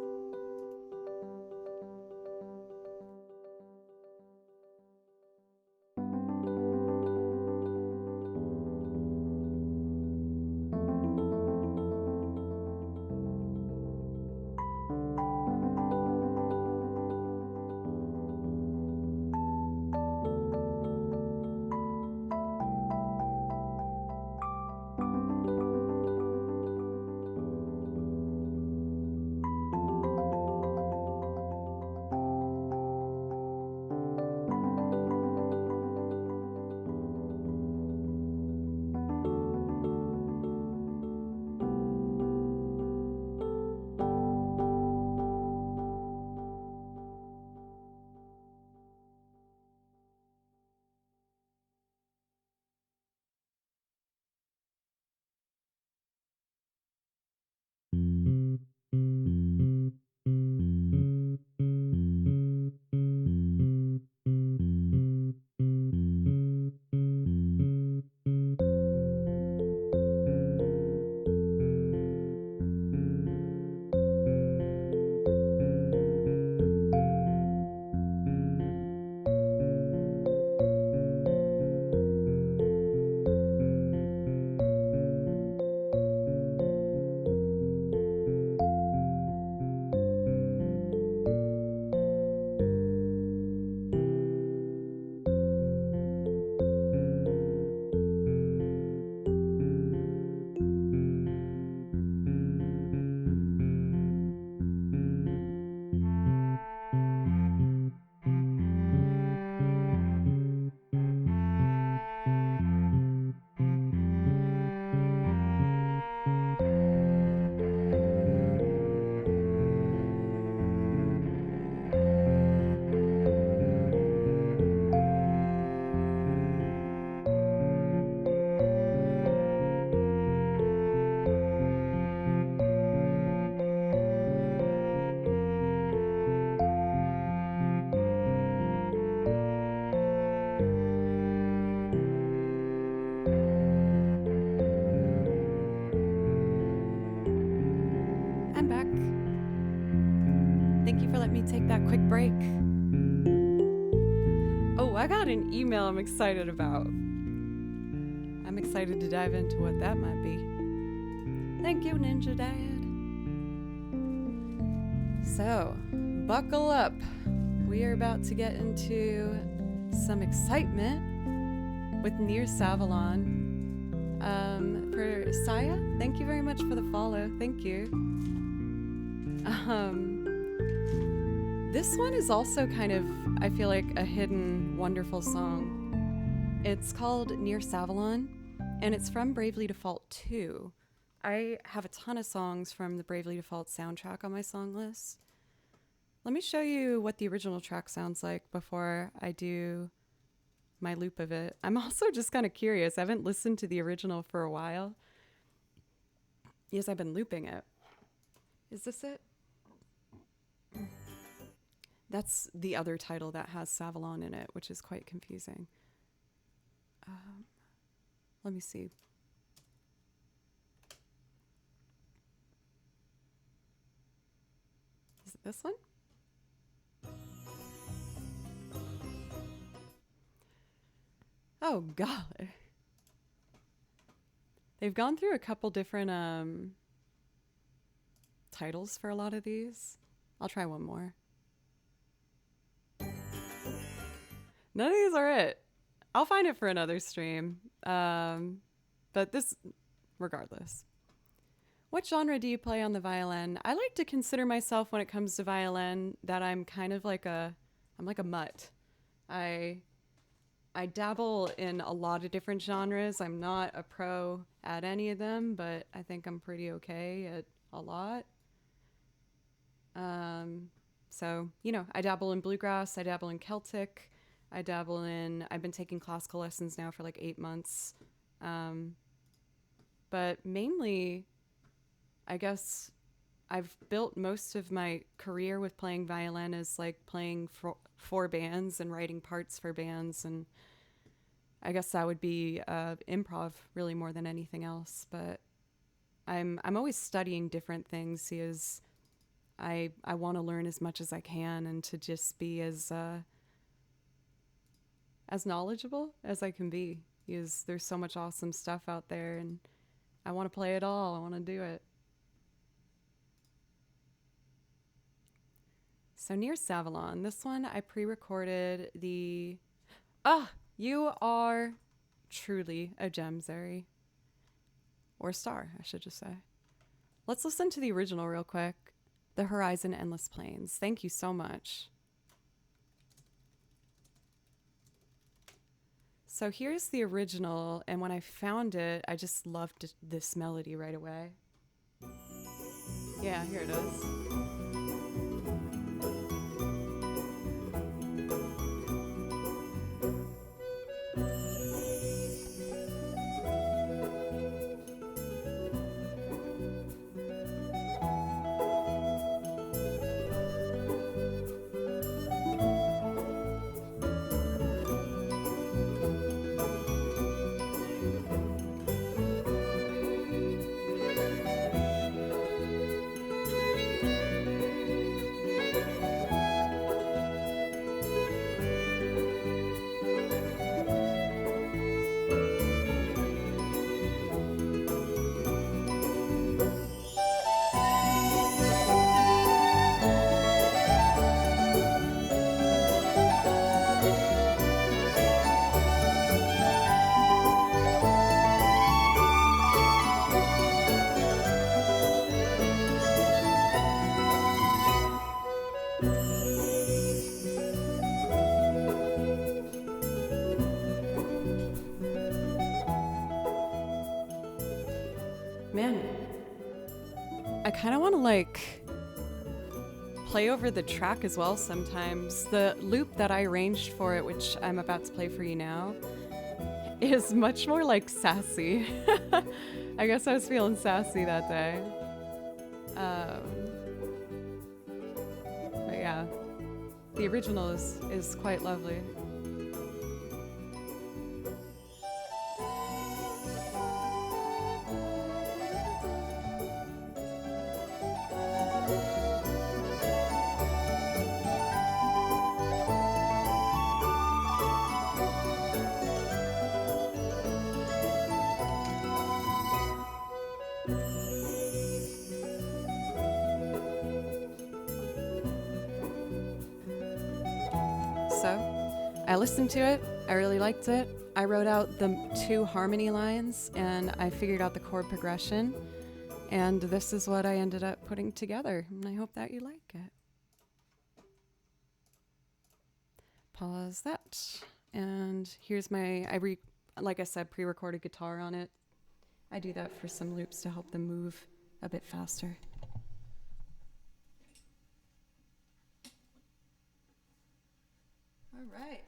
Thank you for letting me take that quick break. Oh, I got an email I'm excited about. I'm excited to dive into what that might be. Thank you, Ninja Dad. So, buckle up. We are about to get into some excitement with Near Savalon. For Saya, thank you very much for the follow. Thank you. This one is also kind of, I feel like, a hidden, wonderful song. It's called Near Savalon, and it's from Bravely Default 2. I have a ton of songs from the Bravely Default soundtrack on my song list. Let me show you what the original track sounds like before I do my loop of it. I'm also just kind of curious. I haven't listened to the original for a while. Yes, I've been looping it. Is this it? That's the other title that has Savalon in it, which is quite confusing. Let me see. Is it this one? Oh, God. They've gone through a couple different titles for a lot of these. I'll try one more. None of these are it. I'll find it for another stream. But this, regardless. What genre do you play on the violin? I like to consider myself, when it comes to violin, that I'm kind of like I'm like a mutt. I dabble in a lot of different genres. I'm not a pro at any of them, but I think I'm pretty okay at a lot. So, I dabble in bluegrass, I dabble in Celtic, I've been taking classical lessons now for like 8 months. But mainly, I guess I've built most of my career with playing violin as like playing for bands and writing parts for bands, and I guess that would be improv really more than anything else. But I'm always studying different things because I want to learn as much as I can and to just be as knowledgeable as I can be, because there's so much awesome stuff out there and I want to play it all. I want to do it. So Near Savalon, this one I pre-recorded the... you are truly a gem, Zeri. Or star, I should just say. Let's listen to the original real quick. The Horizon Endless Plains. Thank you so much. So here's the original, and when I found it, I just loved this melody right away. Yeah, here it is. Man, I kind of want to like play over the track as well sometimes. The loop that I arranged for it, which I'm about to play for you now, is much more like sassy. I guess I was feeling sassy that day. But yeah, the original is quite lovely. so. I listened to it, I really liked it. I wrote out the 2 harmony lines and I figured out the chord progression. And this is what I ended up putting together. And I hope that you like it. Pause that. And here's my, like I said, pre-recorded guitar on it. I do that for some loops to help them move a bit faster. All right.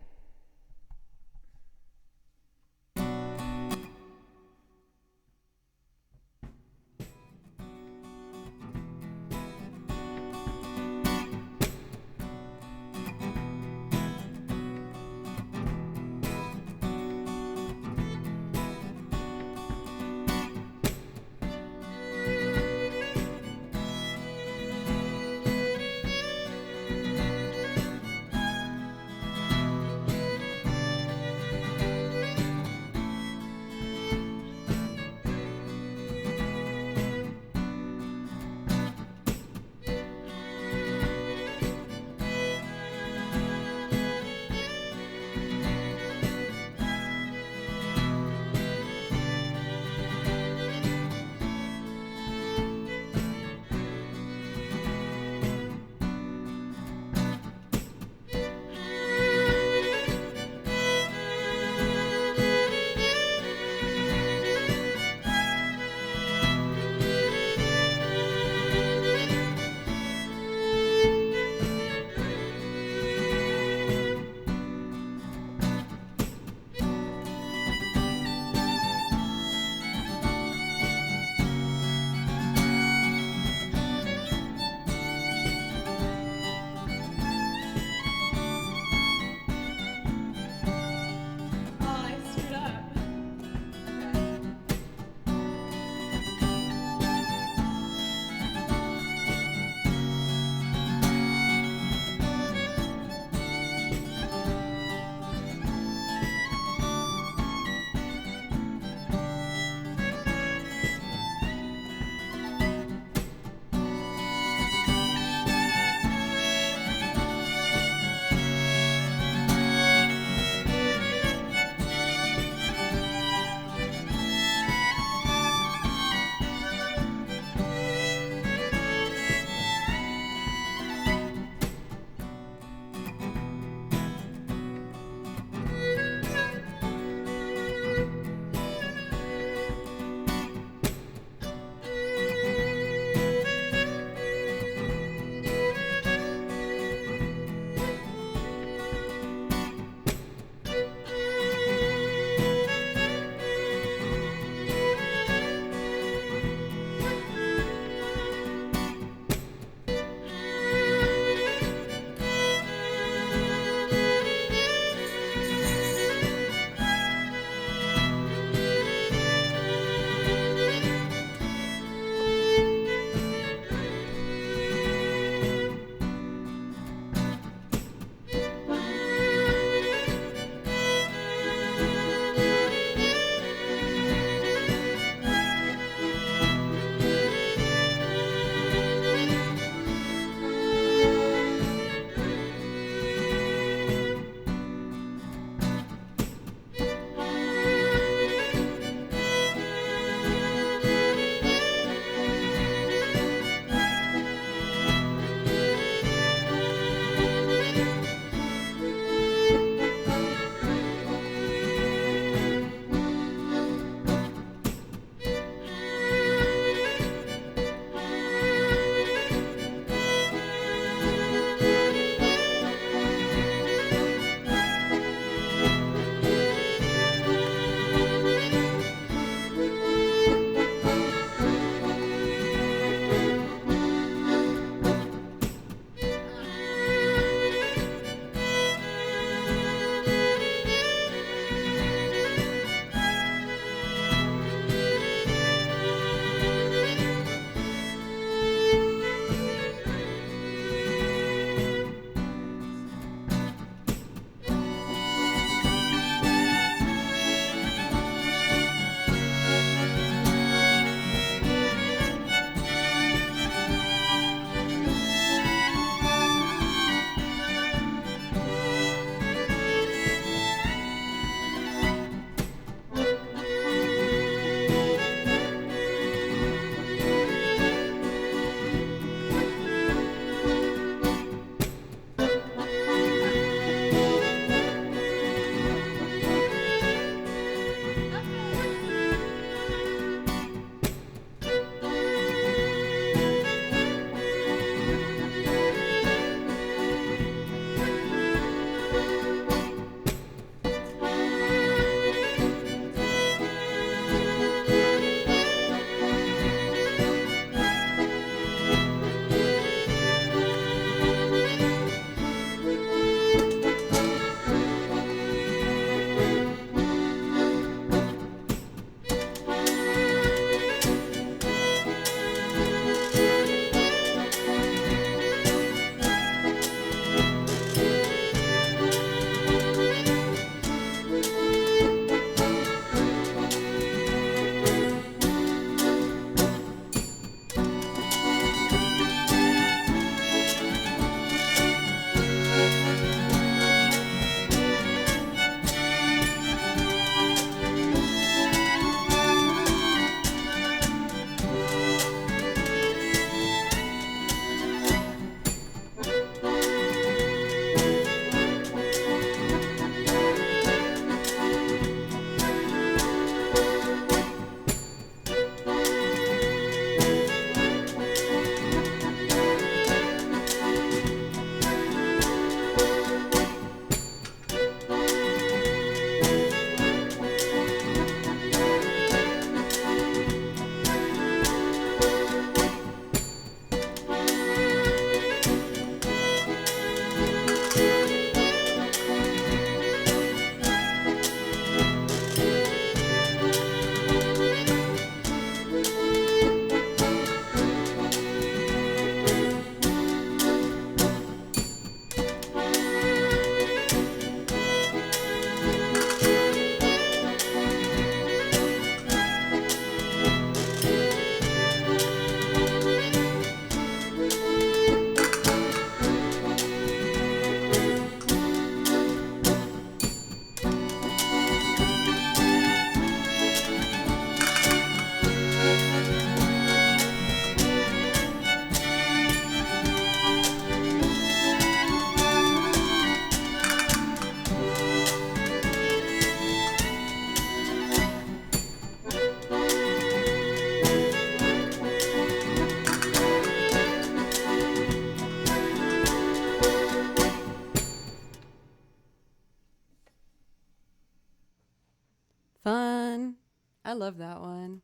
I love that one.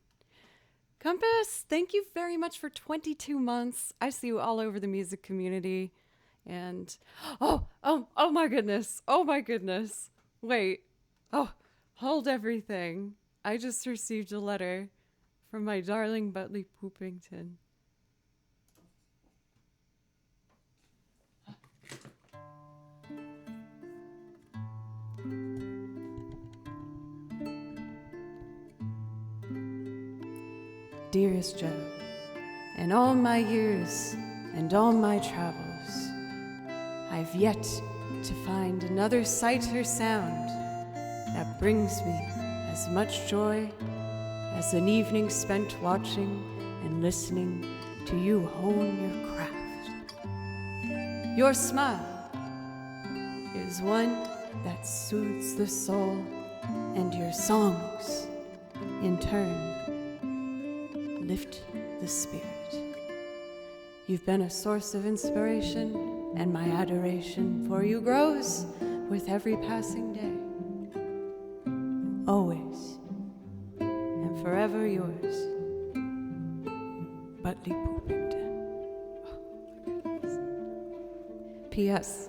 Compass, thank you very much for 22 months. I see you all over the music community. And oh my goodness. Oh my goodness. Wait. Oh, hold everything. I just received a letter from my darling Butley Poopington. Dearest Joe, in all my years and all my travels, I've yet to find another sight or sound that brings me as much joy as an evening spent watching and listening to you hone your craft. Your smile is one that soothes the soul, and your songs, in turn, lift the spirit. You've been a source of inspiration, and my adoration for you grows with every passing day. Always and forever yours, Butley Poopington. P.S.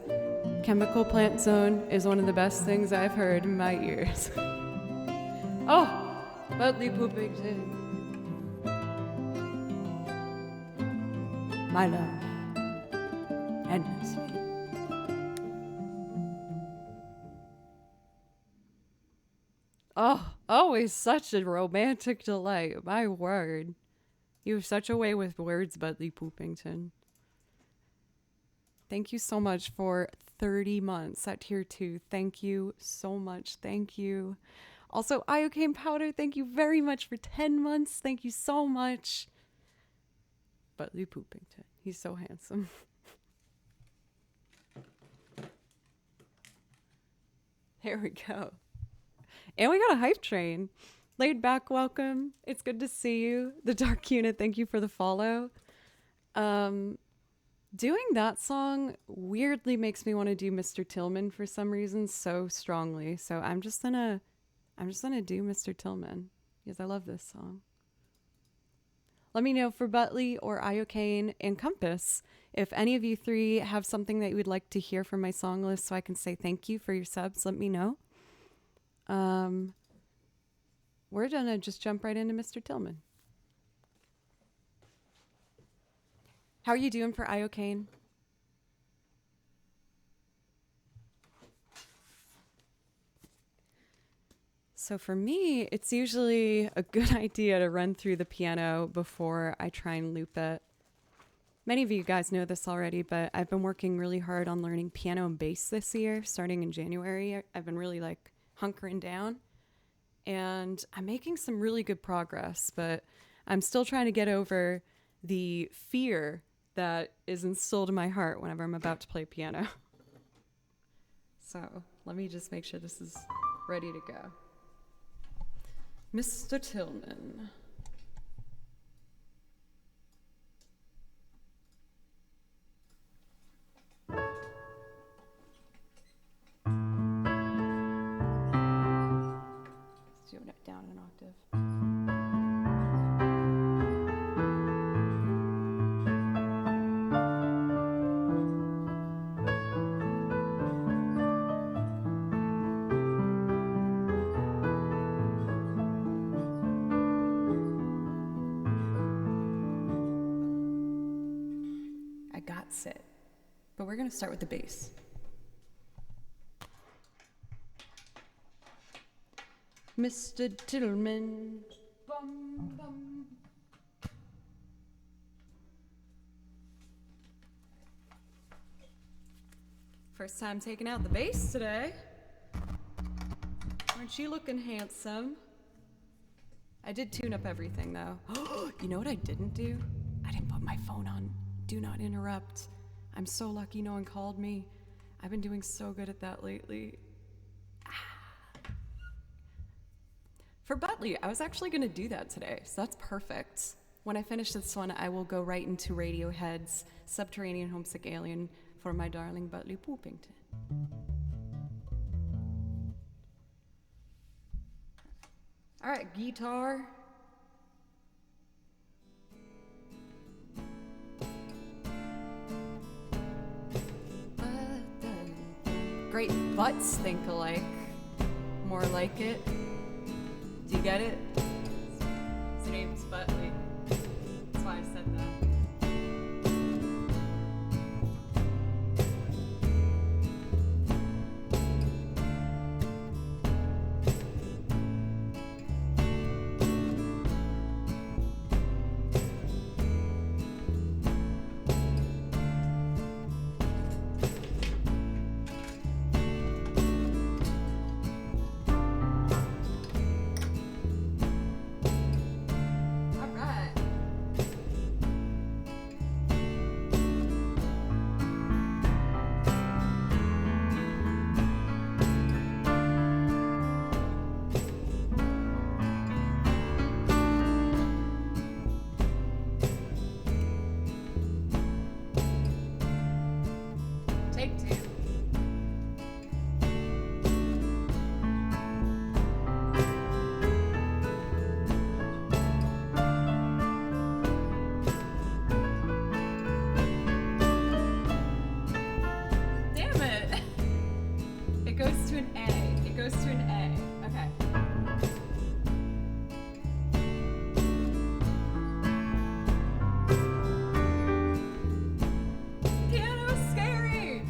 Chemical Plant Zone is one of the best things I've heard in my ears. Oh, Butley Poopington. My love, endlessly. Oh, always such a romantic delight. My word. You have such a way with words, Butley Poopington. Thank you so much for 30 months at tier 2. Thank you so much. Thank you. Also, iocane powder, thank you very much for 10 months. Thank you so much. Butley Poopington. He's so handsome. There we go. And we got a hype train. Laid back, welcome. It's good to see you. The Dark Unit, thank you for the follow. Doing that song weirdly makes me want to do Mr. Tillman for some reason so strongly. So I'm just gonna do Mr. Tillman because I love this song. Let me know for Butley or iocane and Compass if any of you three have something that you would like to hear from my song list so I can say thank you for your subs. Let me know. We're gonna just jump right into Mr. Tillman. How are you doing for iocane? So for me, it's usually a good idea to run through the piano before I try and loop it. Many of you guys know this already, but I've been working really hard on learning piano and bass this year, starting in January. I've been really hunkering down, and I'm making some really good progress, but I'm still trying to get over the fear that is instilled in my heart whenever I'm about to play piano. So let me just make sure this is ready to go. Mr. Tillman. Let's do it down an octave. It. But we're going to start with the bass. Mr. Tillman. Bum, bum. First time taking out the bass today. Aren't you looking handsome? I did tune up everything though. You know what I didn't do? I didn't put my phone on Do Not Interrupt. I'm so lucky no one called me. I've been doing so good at that lately. For Butley, I was actually going to do that today, so that's perfect. When I finish this one, I will go right into Radiohead's Subterranean Homesick Alien for my darling Butley Poopington. All right, guitar. Great butts think alike. More like it. Do you get it? His name's Butley. That's why I said that. Take two. Damn it! It goes to an A. It goes to an A. Okay. Piano's scary!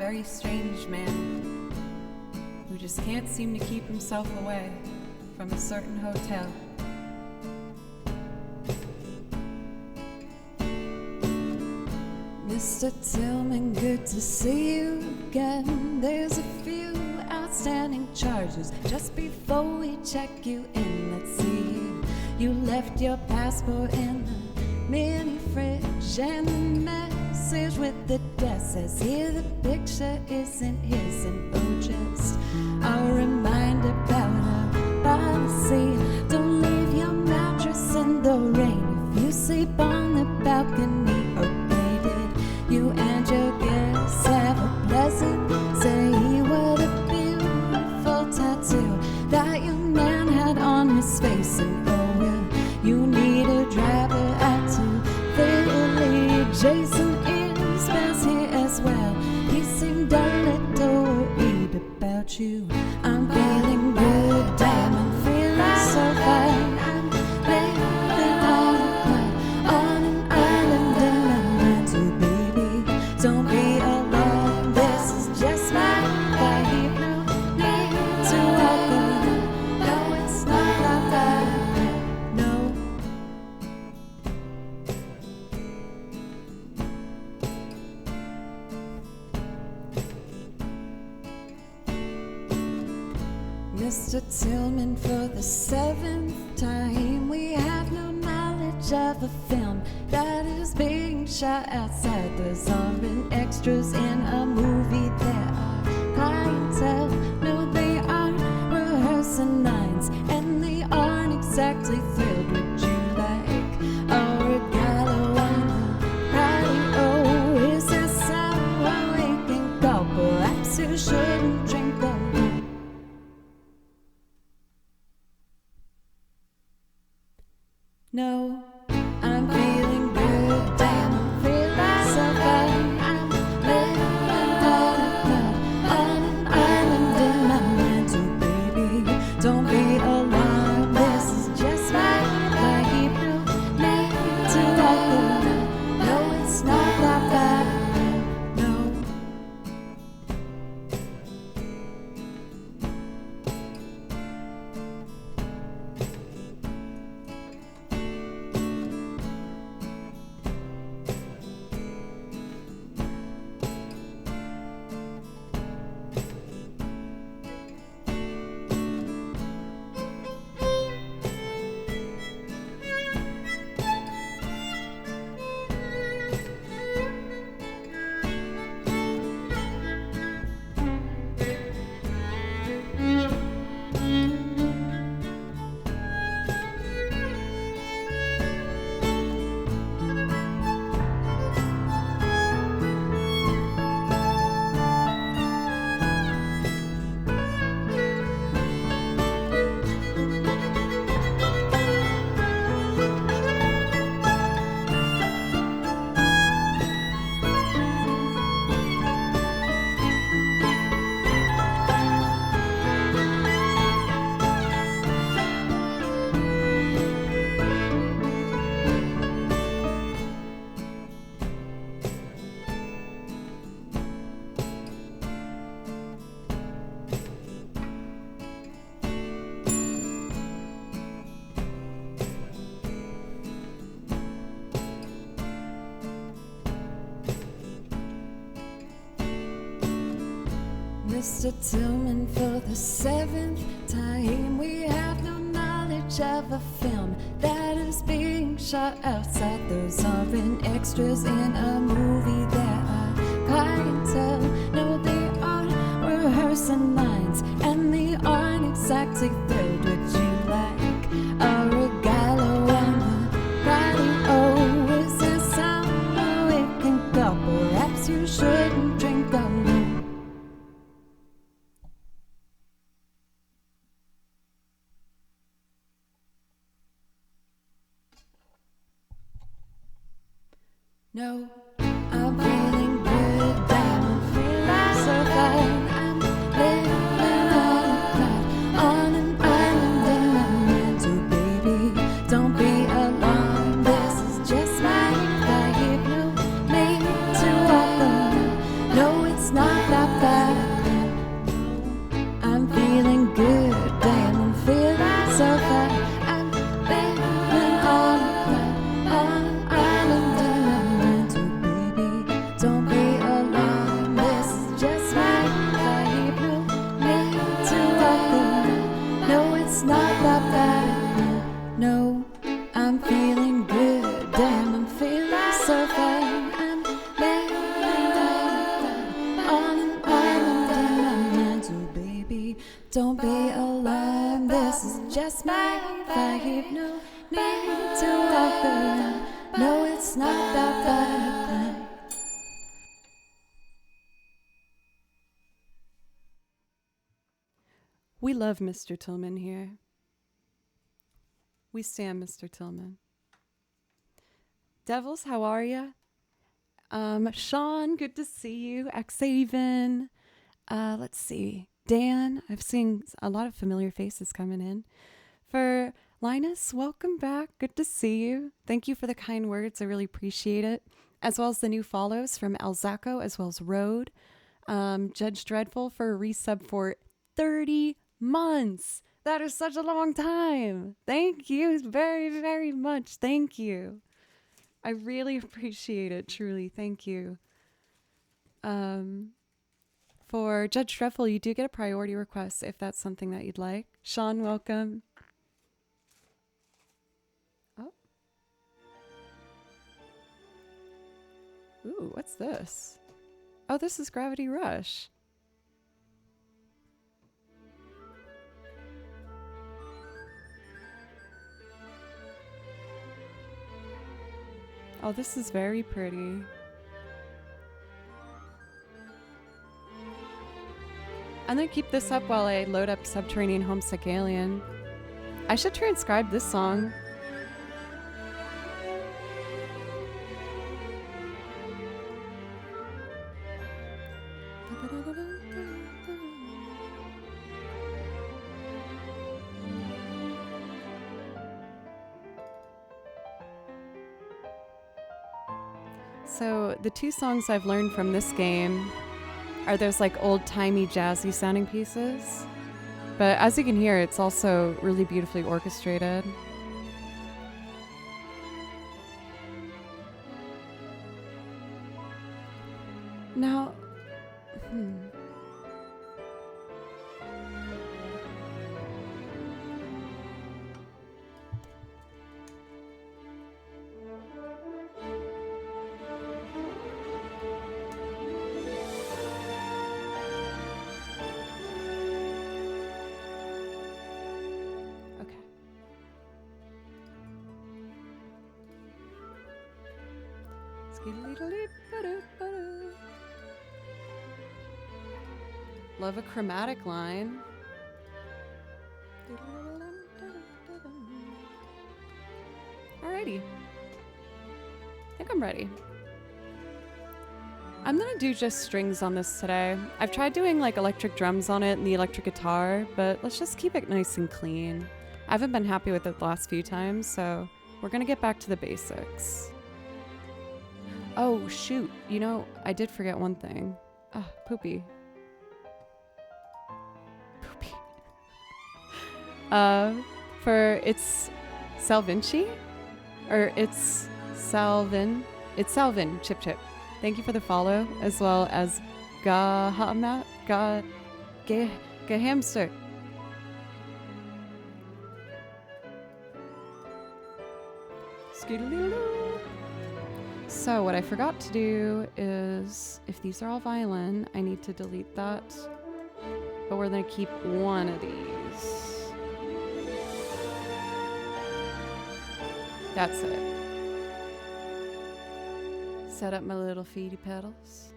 very strange man who just can't seem to keep himself away from a certain hotel. Mr. Tillman, good to see you again. There's a few outstanding charges. Just before we check you in, let's see. You left your passport in the mini fridge, and the message with the desk says here the picture isn't his. And oh, just a reminder about our policy: don't leave your mattress in the rain if you sleep on the balcony. Okay, did you and your guests have a pleasant stay? What a beautiful tattoo that young man had on his face. And oh, well, you need a driver out to Philly. Jason is best here as well. He seemed a little worried about you. I'm feeling good, damn, I'm feeling so fine. I'm living on an island in my mind too, baby. Don't be alone, this is just my vibe. No need to walk alone. No, it's not like that. No. Mr. Tillman, for the 7th time, we have no knowledge of a film that is being shot outside. Those aren't extras in a movie, there are clientele. No, they aren't rehearsing lines, and they aren't exactly thrilled. Would you like a regalo on a patio? Oh, is this how we can go? Perhaps you shouldn't drink alone. No, I'm feeling good, damn, I'm feeling so fine. I'm living on an island in my mind too, baby. Don't be alarmed, this is just my vibe. No need to walk alone. No, it's not like that. No. Mr. Tillman, for the 7th time, we have no knowledge of a film that is being shot outside. Those aren't extras in a movie, there are clientele. No, they aren't rehearsing lines, and they aren't exactly thrilled. Would you like a regalo on the patio? Is there somewhere we can go? Perhaps you shouldn't drink alone. No, I'm feeling good, damn, I'm feeling so fine. I'm living on an island in my mind too, baby. Don't be alarmed, this is just my vibe. No need to walk alone. No, it's not that. Don't be alarmed, this is just my vibe. No need to walk the line. No, it's not that bad. We love Mr. Tillman here. We stand Mr. Tillman. Devils, how are ya? Sean, good to see you. Xaven. Let's see. Dan, I've seen a lot of familiar faces coming in. For Linus, welcome back. Good to see you. Thank you for the kind words. I really appreciate it. As well as the new follows from Elzacco, as well as Road. Judge Dreadful for a resub for 30 months. That is such a long time. Thank you very, very much. Thank you. I really appreciate it. Truly. Thank you. For Judge Dreadful, you do get a priority request if that's something that you'd like. Sean, welcome. Oh. Ooh, what's this? Oh, this is Gravity Rush. Oh, this is very pretty. I'm gonna keep this up while I load up Subterranean Homesick Alien. I should transcribe this song. So the two songs I've learned from this game are those like old-timey jazzy sounding pieces. But as you can hear, it's also really beautifully orchestrated. Now, love a chromatic line. Alrighty. I think I'm ready. I'm gonna do just strings on this today. I've tried doing like electric drums on it and the electric guitar, but let's just keep it nice and clean. I haven't been happy with it the last few times, so we're gonna get back to the basics. Oh, shoot. You know, I did forget one thing. Ah, poopy. Poopy. For it's Salvinci? Or it's Salvin. It's Salvin, Chip Chip. Thank you for the follow, as well as Gahamat, Gahamster. Scoodaloo. So what I forgot to do is, if these are all violin, I need to delete that. But we're going to keep one of these. That's it. Set up my little feedy pedals.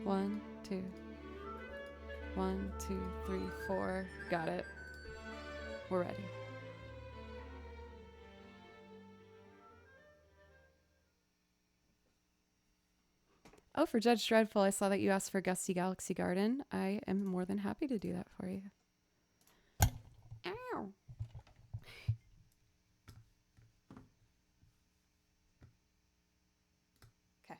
1, 2. 1, 2, 3, 4. Got it. We're ready. Oh, for Judge Dreadful, I saw that you asked for Gusty Galaxy Garden. I am more than happy to do that for you. Ow. Okay.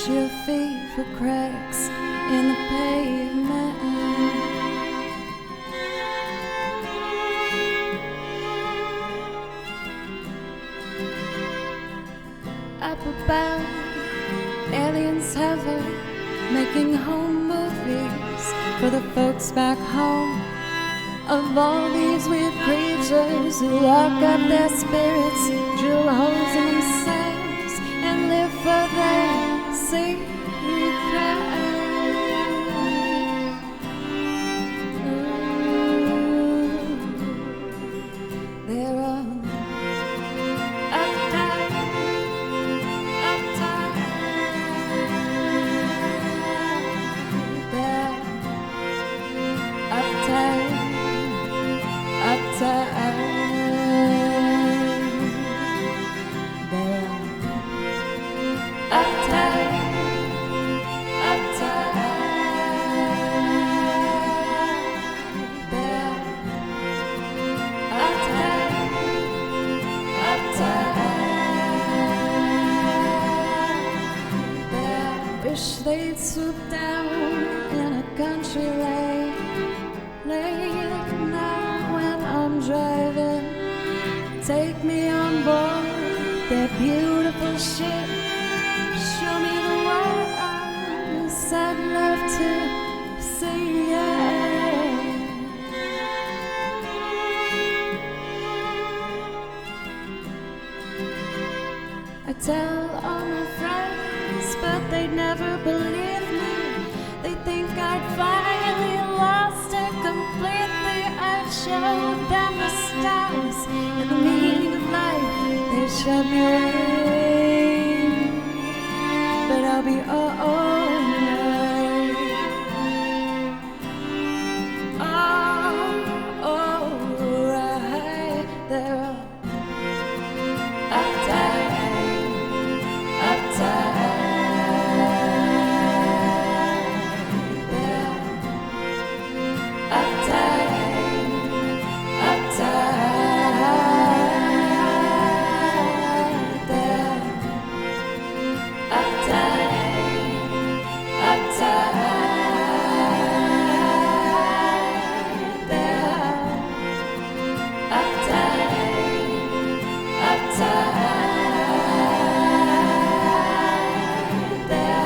Push your feet for cracks in the pavement. Up above, aliens hover, making home movies for the folks back home. Of all these weird creatures who lock up their spirits, drill holes in themselves, and live for their secrets. They're all uptight, uptight. They're uptight, uptight. They're uptight, uptight. They're uptight, uptight. Wish they'd swoop down in a country lane late at night when I'm driving. Take me on board that beautiful ship. Show me the world. I'd love to see it. I tell all my friends, but they'd never believe me. They think I'd finally lost it completely. I'd show them the stars and the meaning of life. They'd shut me away, but I'll be alright. Alright. They're all uptight, uptight. They're uptight, uptight. They're uptight, uptight. They're uptight, uptight. They're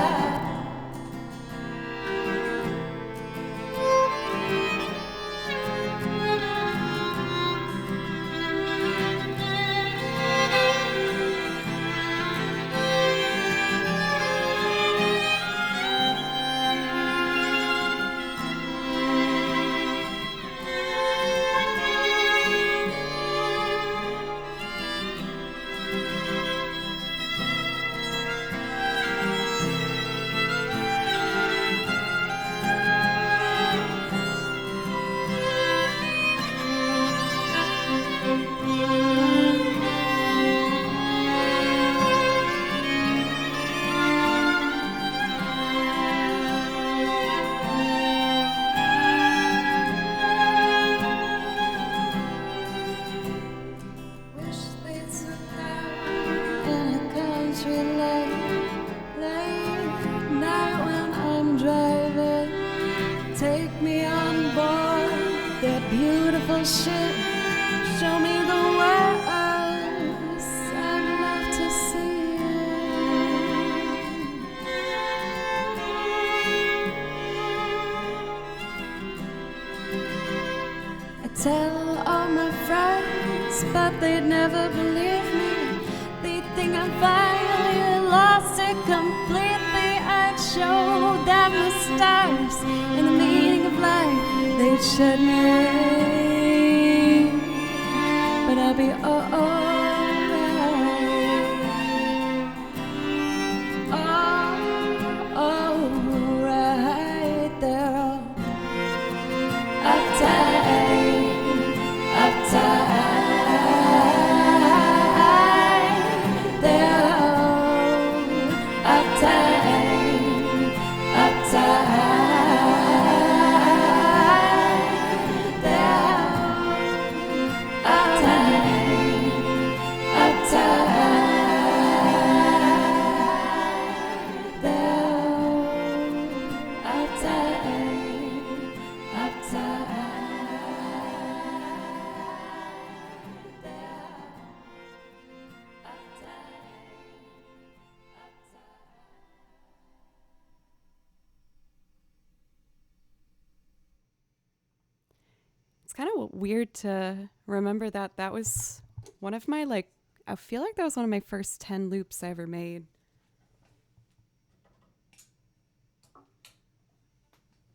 wish they'd sit down in a country late night when I'm driving. Take me on board that beautiful ship. Show me the world. I'd love to see it. I tell all my friends, but they'd never believe me. They'd think I finally lost it completely. I'd show them the stars and the meaning of life. They'd shut me away, but I'll be alright. Alright. They're all uptight, uptight. They're all uptight, uptight. They're all uptight, kind of weird to remember that that was one of my, like, I feel like that was one of my first 10 loops I ever made.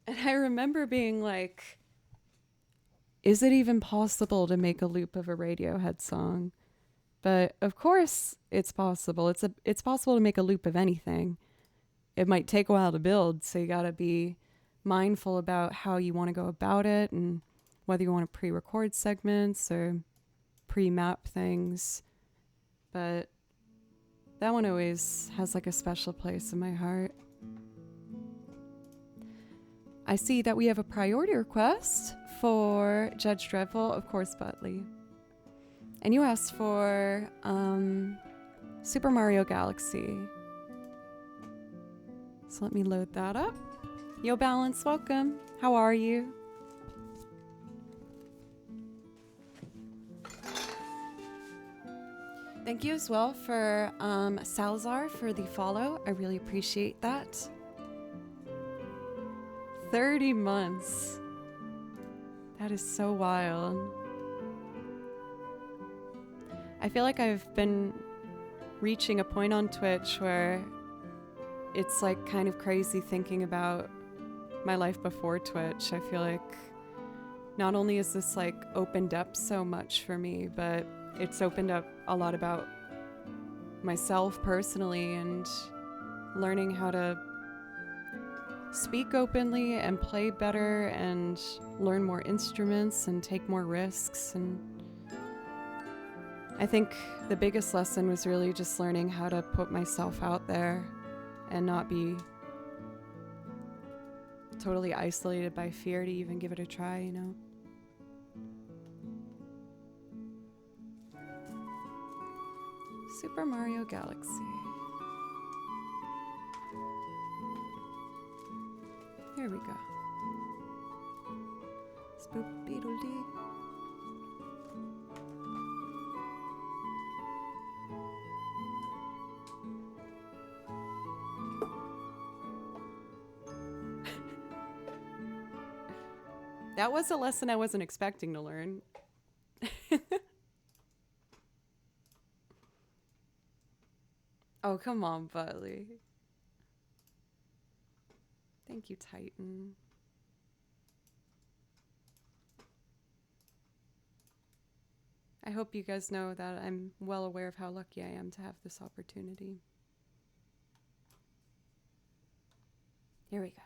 And I remember being like, is it even possible to make a loop of a Radiohead song? But of course it's possible. It's possible to make a loop of anything. It might take a while to build, so you got to be mindful about how you want to go about it and whether you want to pre-record segments or pre-map things. But that one always has like a special place in my heart. I see that we have a priority request for Judge Dreadful, of course, Butley. And you asked for Super Mario Galaxy. So let me load that up. Yo, Balance, welcome. How are you? Thank you as well for Salazar for the follow. I really appreciate that. 30 months. That is so wild. I feel like I've been reaching a point on Twitch where it's like kind of crazy thinking about my life before Twitch. I feel like not only is this like opened up so much for me, but it's opened up a lot about myself personally and learning how to speak openly and play better and learn more instruments and take more risks. And I think the biggest lesson was really just learning how to put myself out there and not be totally isolated by fear to even give it a try, you know? Super Mario Galaxy. Here we go. Spoop-beedle-dee. That was a lesson I wasn't expecting to learn. Oh, come on, Butley. Thank you, Titan. I hope you guys know that I'm well aware of how lucky I am to have this opportunity. Here we go.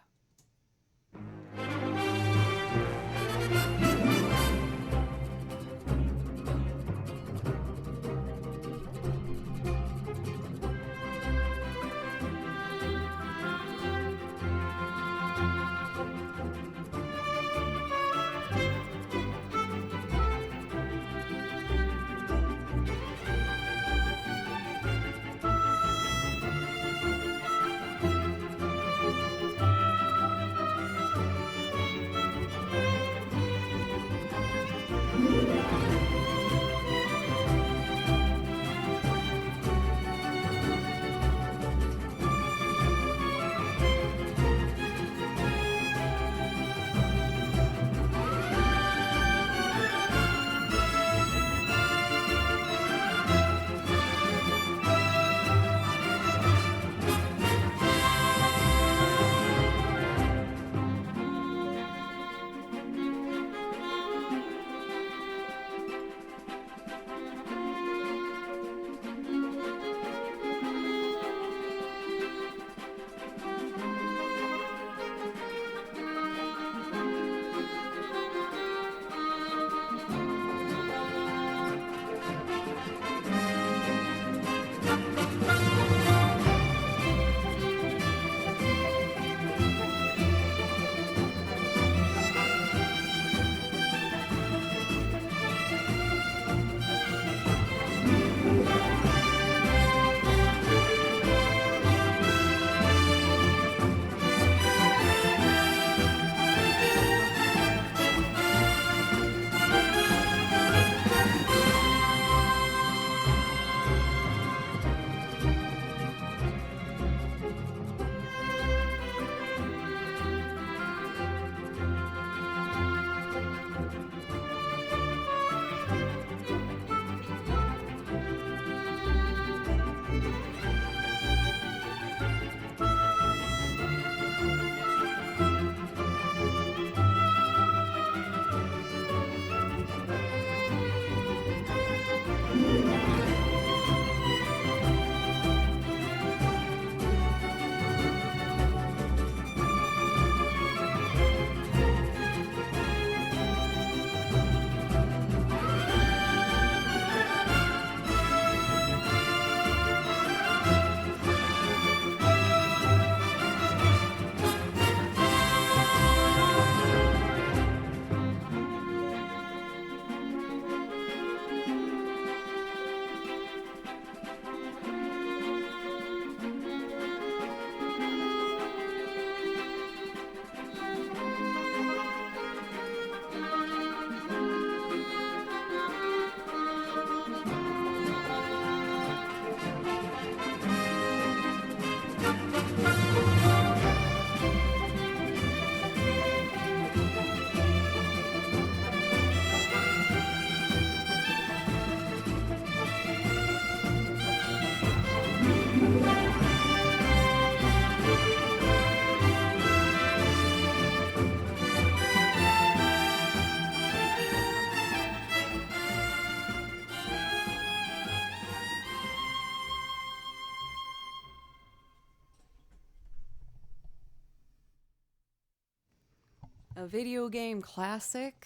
a video game classic,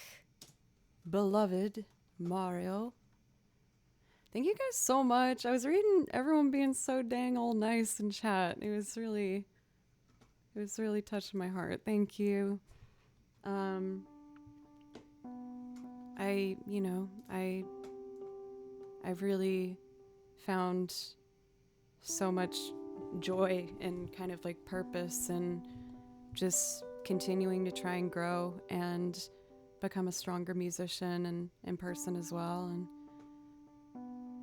beloved Mario. Thank you guys so much. I was reading everyone being so dang all nice in chat. It was really touching my heart. Thank you. I've really found so much joy and kind of like purpose and just continuing to try and grow and become a stronger musician and in person as well. And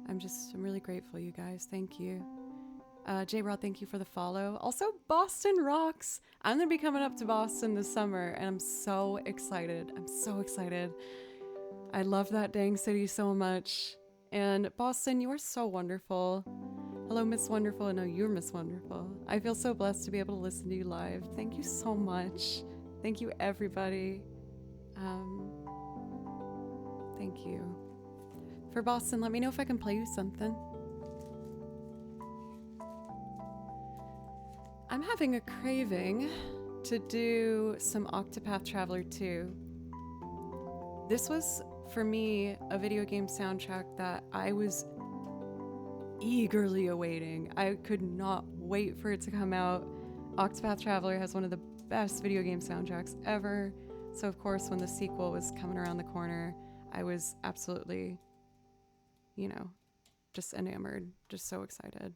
I'm really grateful, you guys. Thank you. J-Rod, thank you for the follow. Also, Boston rocks. I'm going to be coming up to Boston this summer, and I'm so excited. I love that dang city so much. And Boston, you are so wonderful. Hello, Miss Wonderful. No, you're Miss Wonderful. I feel so blessed to be able to listen to you live. Thank you so much. Thank you, everybody. Thank you. For Boston, let me know if I can play you something. I'm having a craving to do some Octopath Traveler 2. This was, for me, a video game soundtrack that I was eagerly awaiting. I could not wait for it to come out. Octopath Traveler has one of the best video game soundtracks ever. So, of course, when the sequel was coming around the corner, I was absolutely, just enamored, just so excited.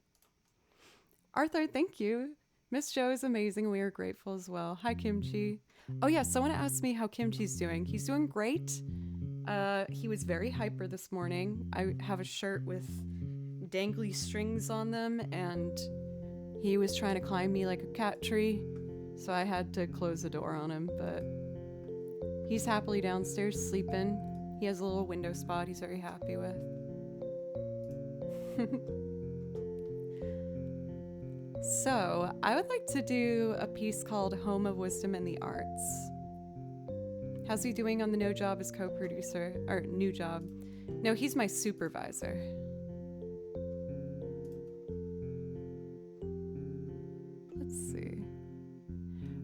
Arthur, thank you. Miss Jo is amazing. We are grateful as well. Hi, Kimchi. Oh, yeah, someone asked me how Kimchi's doing. He's doing great. He was very hyper this morning. I have a shirt with dangly strings on them, and he was trying to climb me like a cat tree, so I had to close the door on him, but he's happily downstairs sleeping. He has a little window spot he's very happy with. So, I would like to do a piece called Home of Wisdom and the Arts. How's he doing on the No Job as co-producer? Or New Job? No, he's my supervisor. Let's see.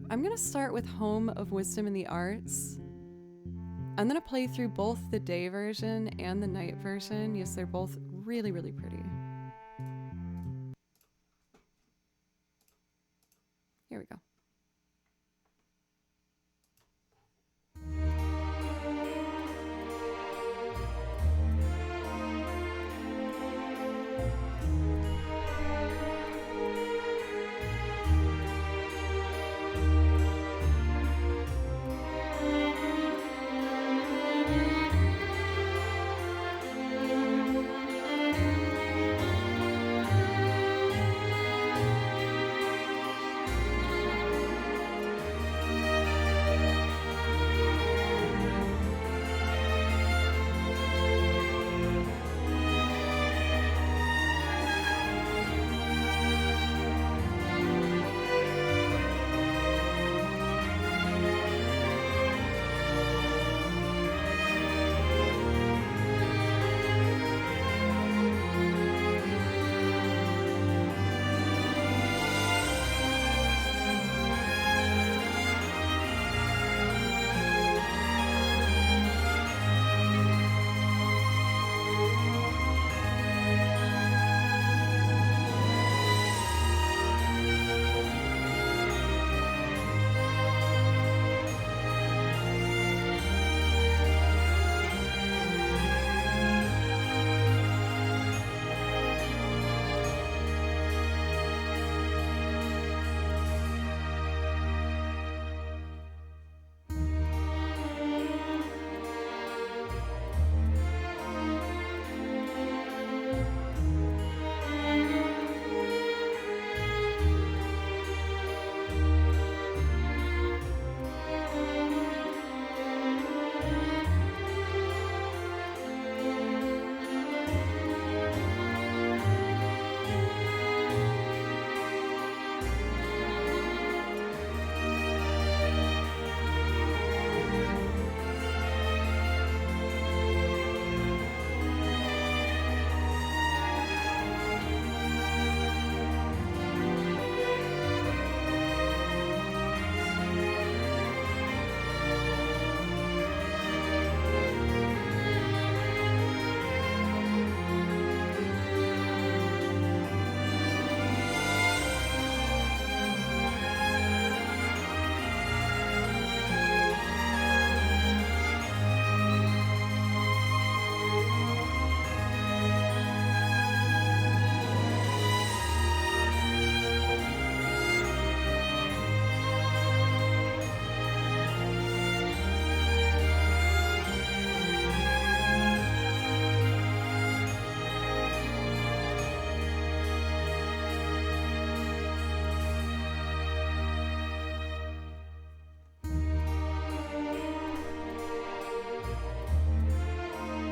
I'm gonna start with Home of Wisdom and the Arts. I'm gonna play through both the day version and the night version. Yes, they're both really, really pretty. Here we go.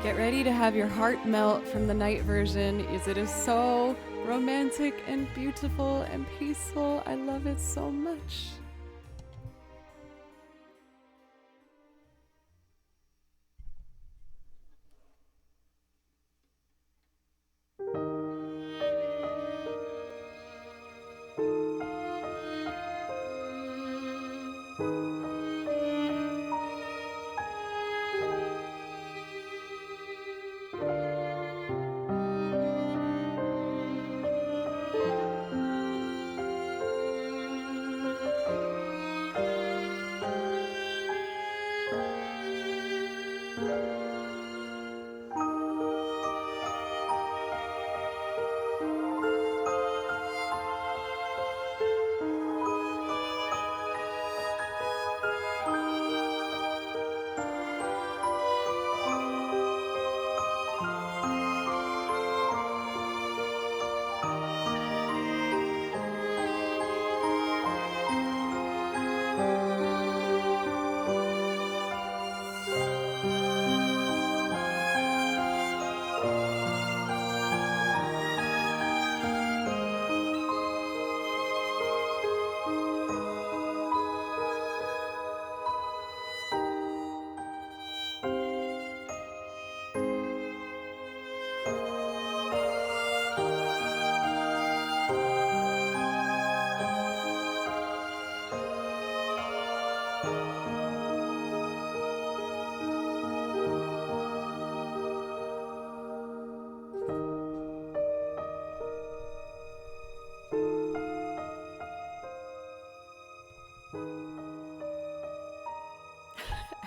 Get ready to have your heart melt from the night version, as it is so romantic and beautiful and peaceful. I love it so much.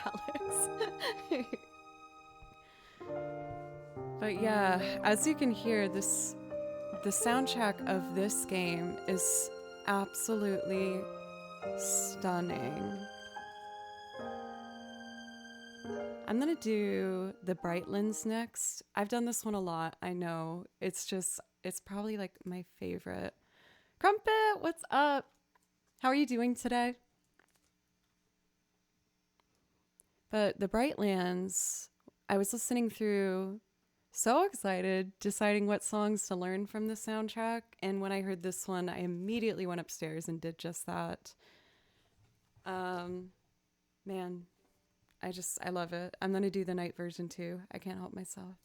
Alex. But yeah, as you can hear, the soundtrack of this game is absolutely stunning. I'm gonna do the Brightlands next. I've done this one a lot, I know. It's probably like my favorite. Crumpet, what's up? How are you doing today? But the Brightlands, I was listening through, so excited, deciding what songs to learn from the soundtrack. And when I heard this one, I immediately went upstairs and did just that. Man, I love it. I'm going to do the night version too. I can't help myself.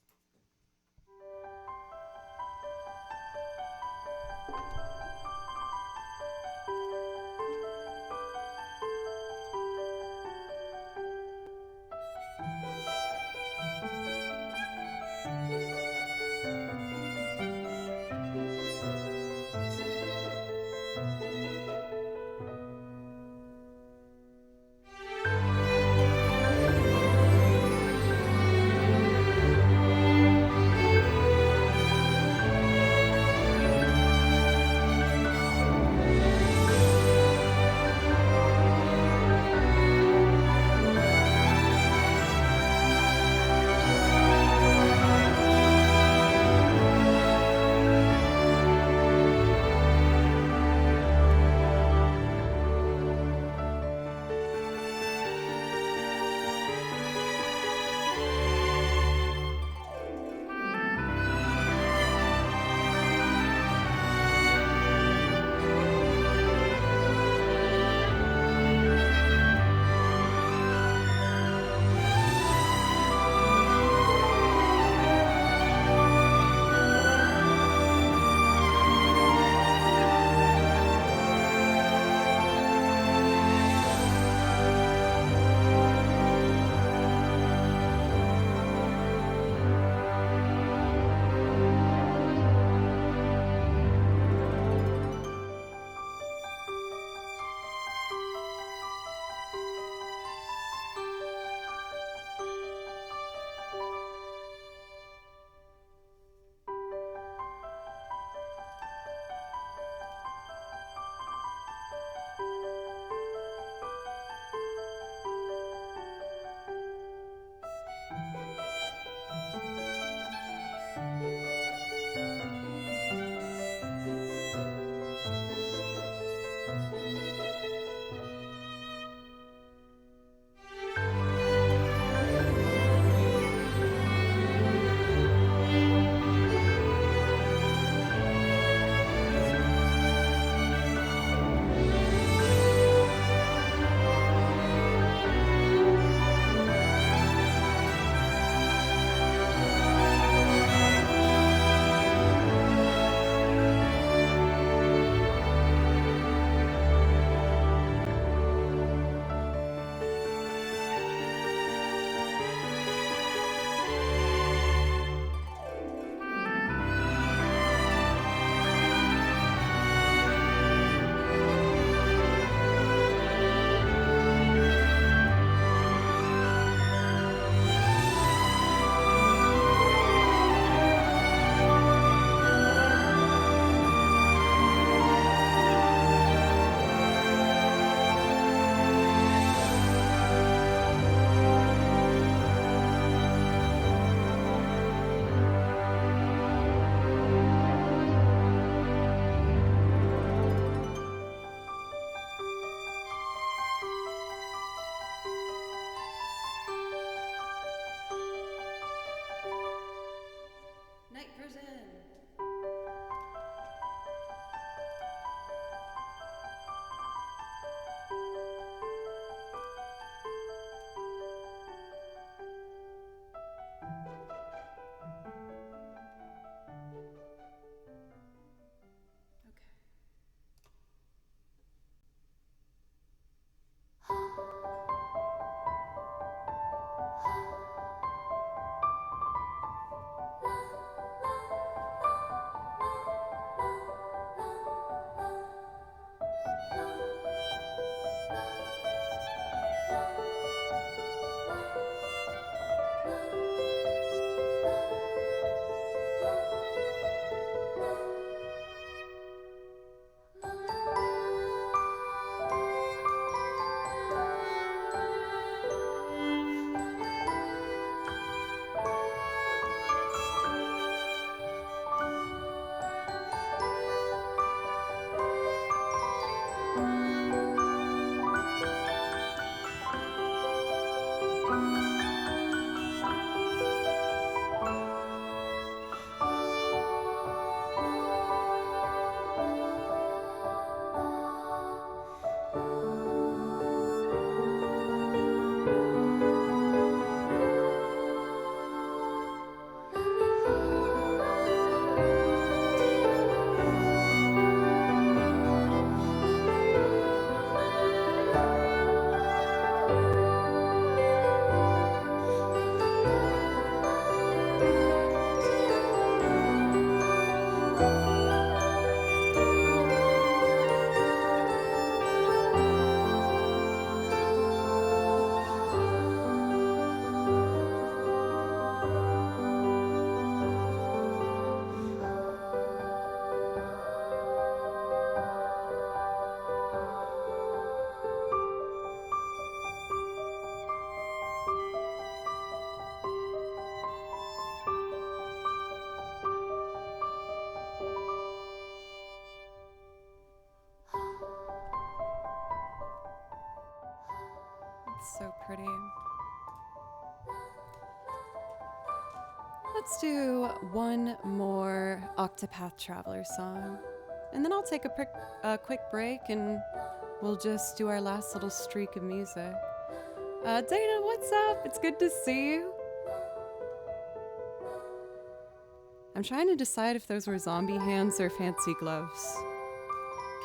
So pretty. Let's do one more Octopath Traveler song. And then I'll take a quick break and we'll just do our last little streak of music. Dana, what's up? It's good to see you. I'm trying to decide if those were zombie hands or fancy gloves.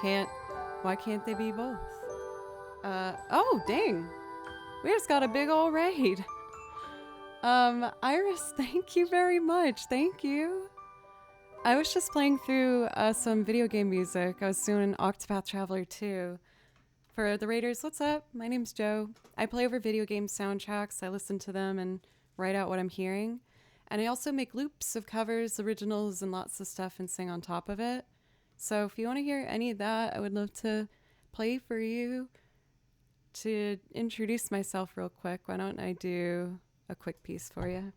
Why can't they be both? Oh, dang. We just got a big ol' raid. Iris, thank you very much. Thank you. I was just playing through some video game music. I was doing Octopath Traveler 2. For the raiders, what's up? My name's Joe. I play over video game soundtracks. I listen to them and write out what I'm hearing. And I also make loops of covers, originals, and lots of stuff and sing on top of it. So if you want to hear any of that, I would love to play for you. To introduce myself real quick, why don't I do a quick piece for you?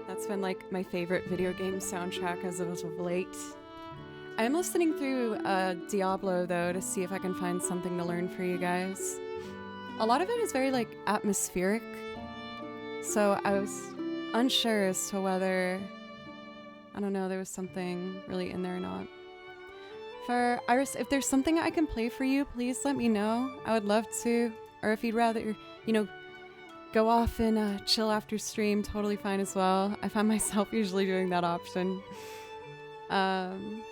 That's been like my favorite video game soundtrack as of late. I'm listening through Diablo though to see if I can find something to learn for you guys. A lot of it is very like atmospheric, so I was unsure as to whether, I don't know, there was something really in there or not. For Iris, if there's something I can play for you, please let me know. I would love to. Or if you'd rather, go off and chill after stream, totally fine as well. I find myself usually doing that option. Do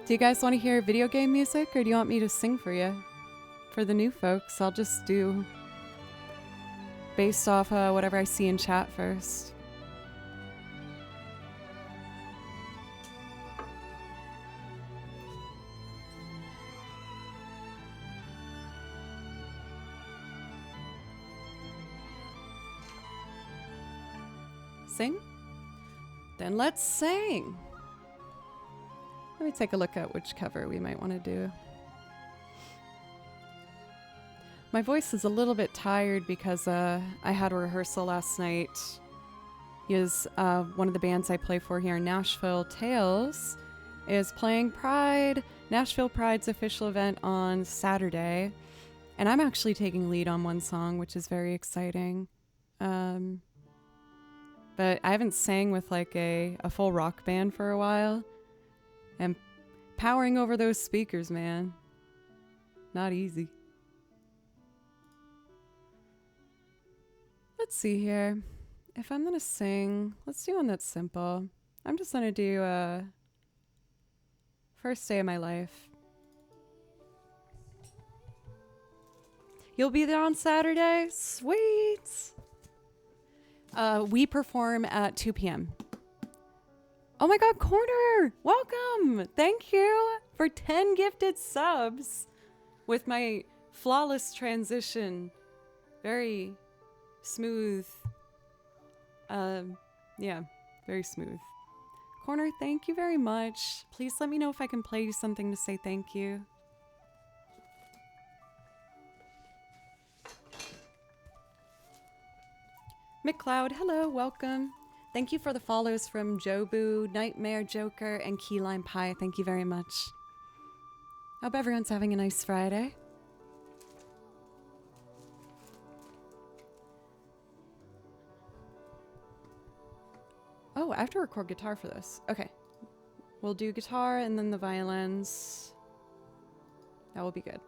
you guys want to hear video game music, or do you want me to sing for you? For the new folks, I'll just do based off whatever I see in chat first. Sing? Then let's sing. Let me take a look at which cover we might want to do. My voice is a little bit tired because I had a rehearsal last night. One of the bands I play for here in Nashville, Tales, is playing Pride, Nashville Pride's official event on Saturday. And I'm actually taking lead on one song, which is very exciting. But I haven't sang with like a full rock band for a while. And powering over those speakers, man. Not easy. Let's see here. If I'm gonna sing, let's do one that's simple. I'm just gonna do First Day of My Life. You'll be there on Saturday? Sweet! We perform at 2 p.m. Oh my god, Corner! Welcome! Thank you for 10 gifted subs with my flawless transition. Very smooth. Yeah, very smooth. Corner, thank you very much. Please let me know if I can play you something to say thank you. McCloud, hello, welcome. Thank you for the follows from Jobu, Nightmare Joker, and Keyline Pie. Thank you very much. Hope everyone's having a nice Friday. Oh, I have to record guitar for this. Okay. We'll do guitar and then the violins. That will be good.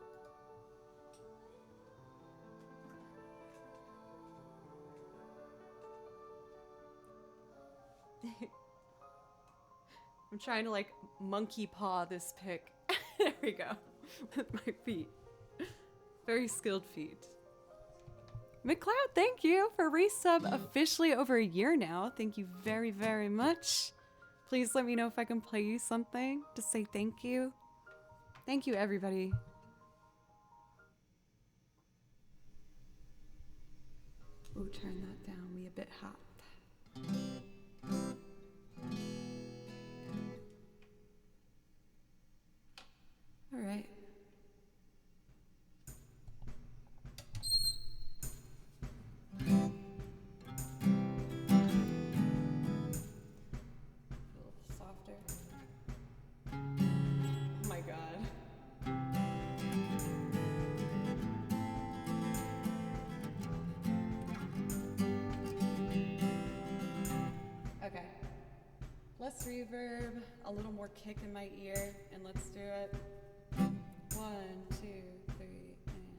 I'm trying to like monkey paw this pick. There we go. With my feet. Very skilled feet. McLeod, thank you for resub officially over a year now. Thank you very, very much. Please let me know if I can play you something to say thank you. Thank you, everybody. Ooh, turn that down. We a bit hot. All right. A little softer. Oh my God. Okay. Less reverb, a little more kick in my ear, and let's do it. 1, 2, 3, and...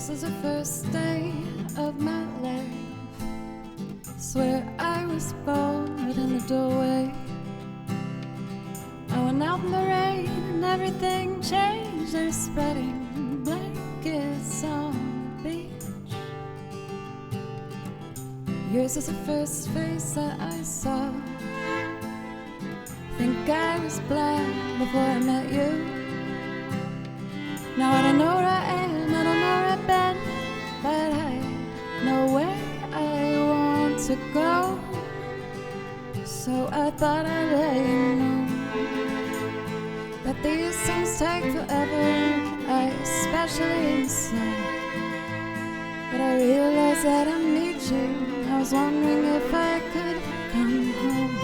This is the first day of my life. Swear I was born right in the doorway. I went out in the rain and everything changed. They're spreading blankets on the beach. Yours is the first face that I saw. Think I was blind before I met you. Now I don't know where I am, I don't know where I've been, but I know where I want to go. So I thought I'd let you know that these things take forever, I especially am slow. But I realized that I need you. I was wondering if I could come home.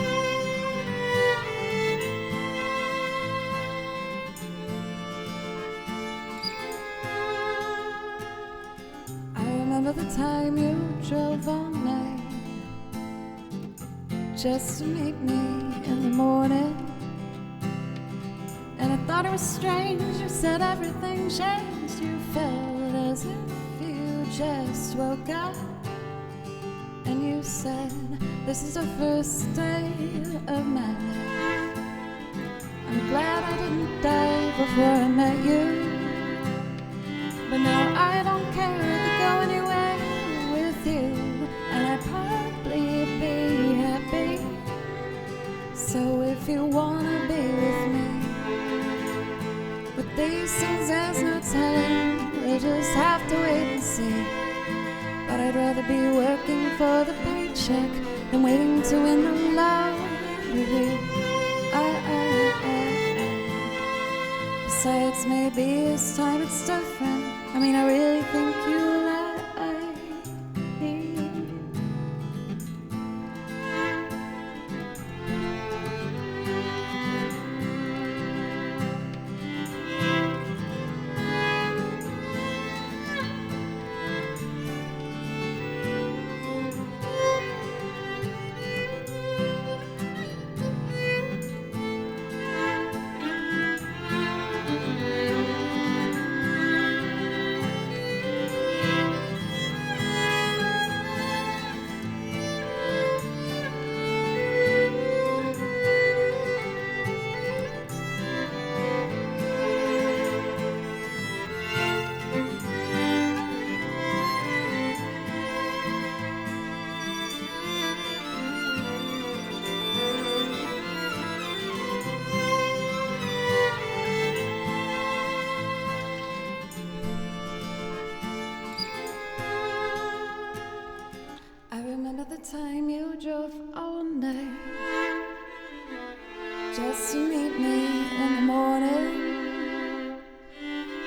I remember the time you drove all night just to meet me in the morning. And I thought it was strange, you said everything changed. You felt as if you just woke up. And you said, this is the first day of my life. I'm glad I didn't die before I met you. But now I don't care, I could go anywhere with you, and I'd probably be happy. So if you wanna be with me, with these things there's no telling, we'll just have to wait and see. But I'd rather be working for the paycheck than waiting to win the lottery. Besides, maybe this time it's different. I mean, I really think you like me. The time you drove all night just to meet me in the morning.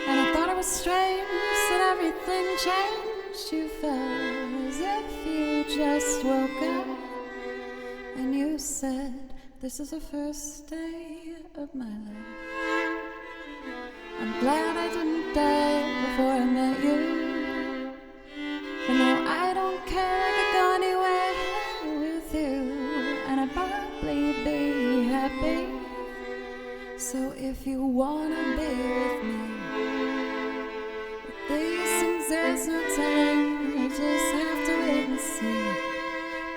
And I thought it was strange that everything changed. You felt as if you just woke up. And you said, this is the first day of my life. I'm glad I didn't die before I met you. But now I don't care, I could go anywhere with you, and I'd probably be happy. So if you wanna be with me, with these things there's no telling, we just have to wait and see.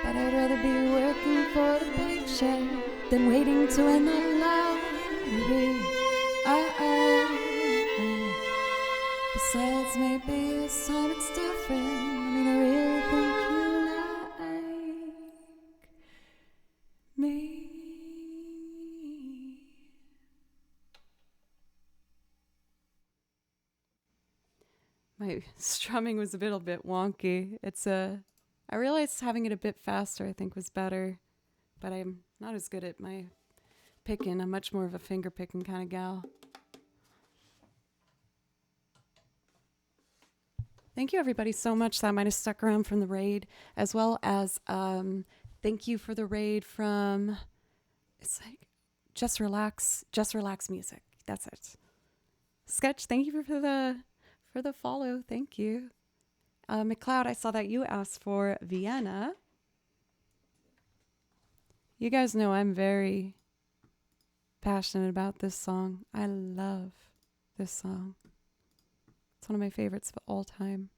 But I'd rather be working for the paycheck than waiting to win the lottery. Besides, maybe this time it's different. I mean, I really think you like me. My strumming was a little bit wonky. I realized having it a bit faster I think was better, but I'm not as good at my picking. I'm much more of a finger picking kind of gal. Thank you everybody so much that might have stuck around from the raid, as well as thank you for the raid from, it's like Just Relax Music. That's it. Sketch, thank you for the follow. Thank you. McLeod, I saw that you asked for Vienna. You guys know I'm very passionate about this song. I love this song. It's It's one of my favorites of all time.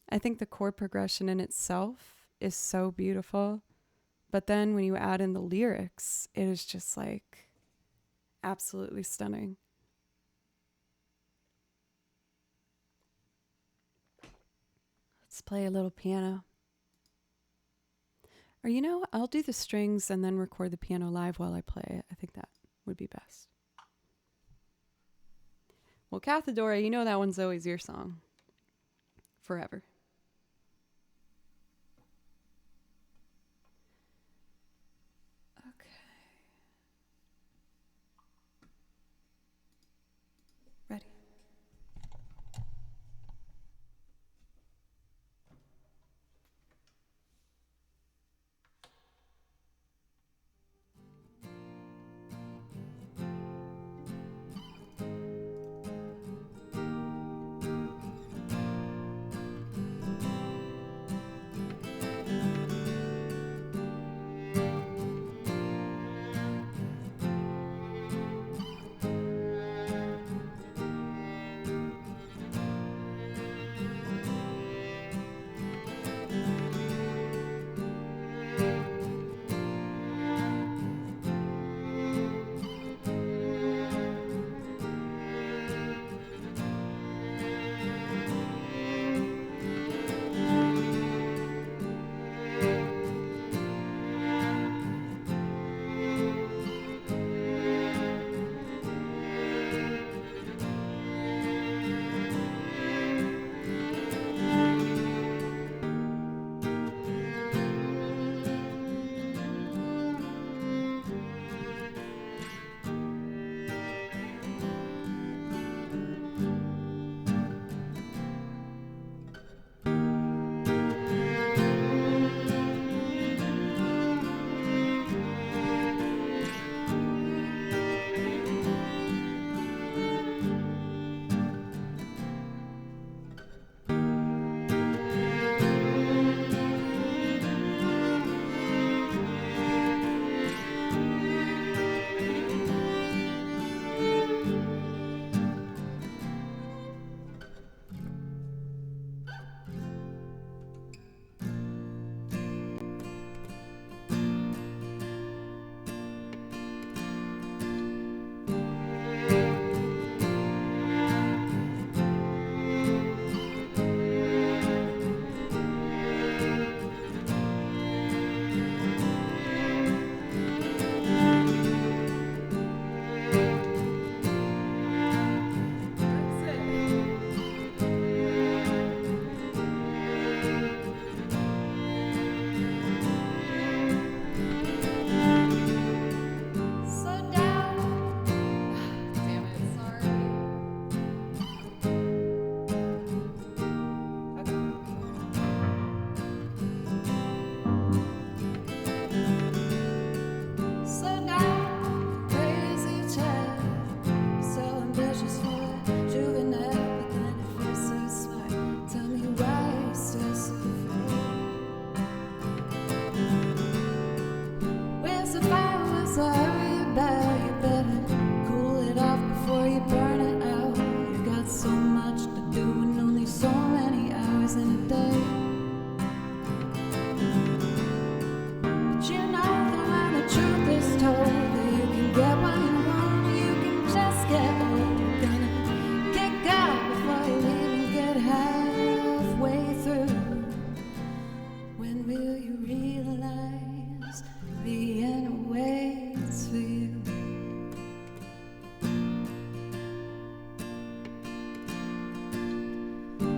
I think the chord progression in itself is so beautiful. But then when you add in the lyrics, it is just like absolutely stunning. Let's play a little piano. Or, I'll do the strings and then record the piano live while I play it. I think that would be best. Well, Cathedora, that one's always your song. Forever. Okay. Ready?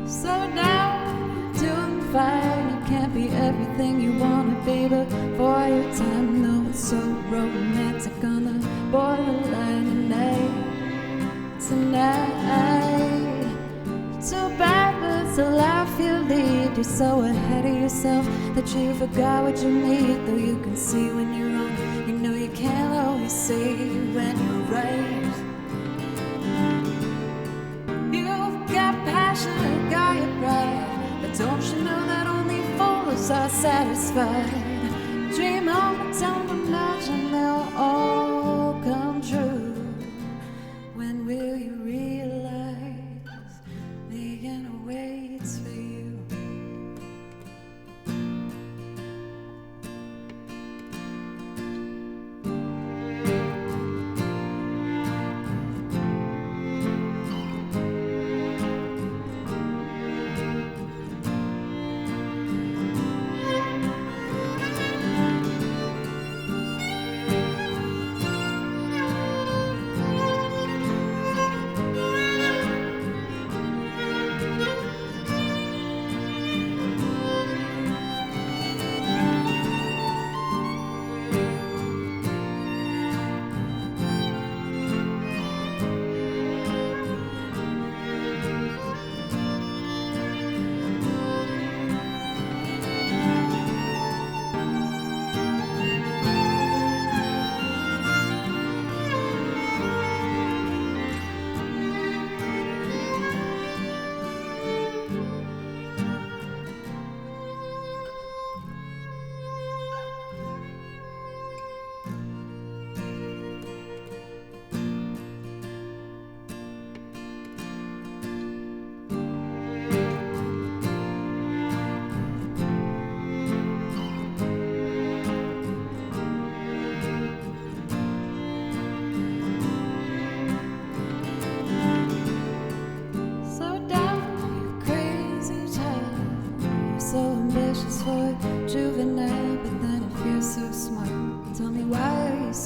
Slow down, doing fine. You can't be everything you wanna be, but for your time, no, it's so romantic on the borderline tonight. Too bad, but it's a life you lead. You're so ahead of yourself that you forgot what you need. Though you can see when you're wrong, you know you can't always see when you're right. You've got passion and got your pride, but don't you know that only fools are satisfied? Dream on, but don't imagine they'll all come true. When will you realize?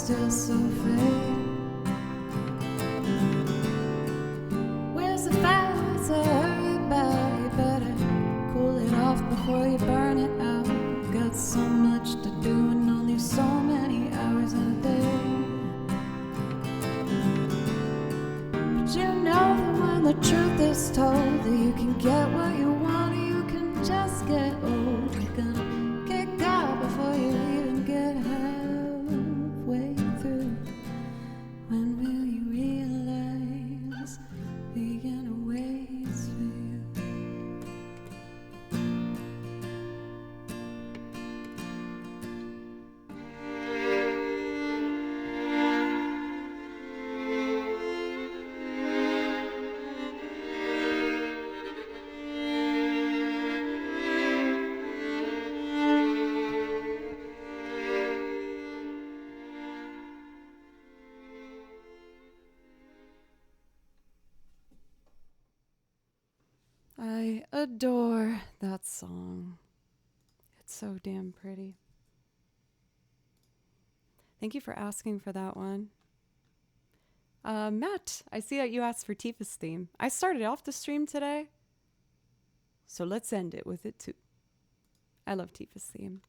still so fake. Where's the fire to hurry about? You better cool it off before you burn it out. Got so much to do and only so many hours in a day. But you know that when the truth is told, that you can get what you want or you can just get old. You're gonna get caught before you even get halfway through. When will you realize being away is for you? I adore that song. It's so damn pretty. Thank you for asking for that one. Matt, I see that you asked for Tifa's theme. I started off the stream today, so let's end it with it too. I love Tifa's theme.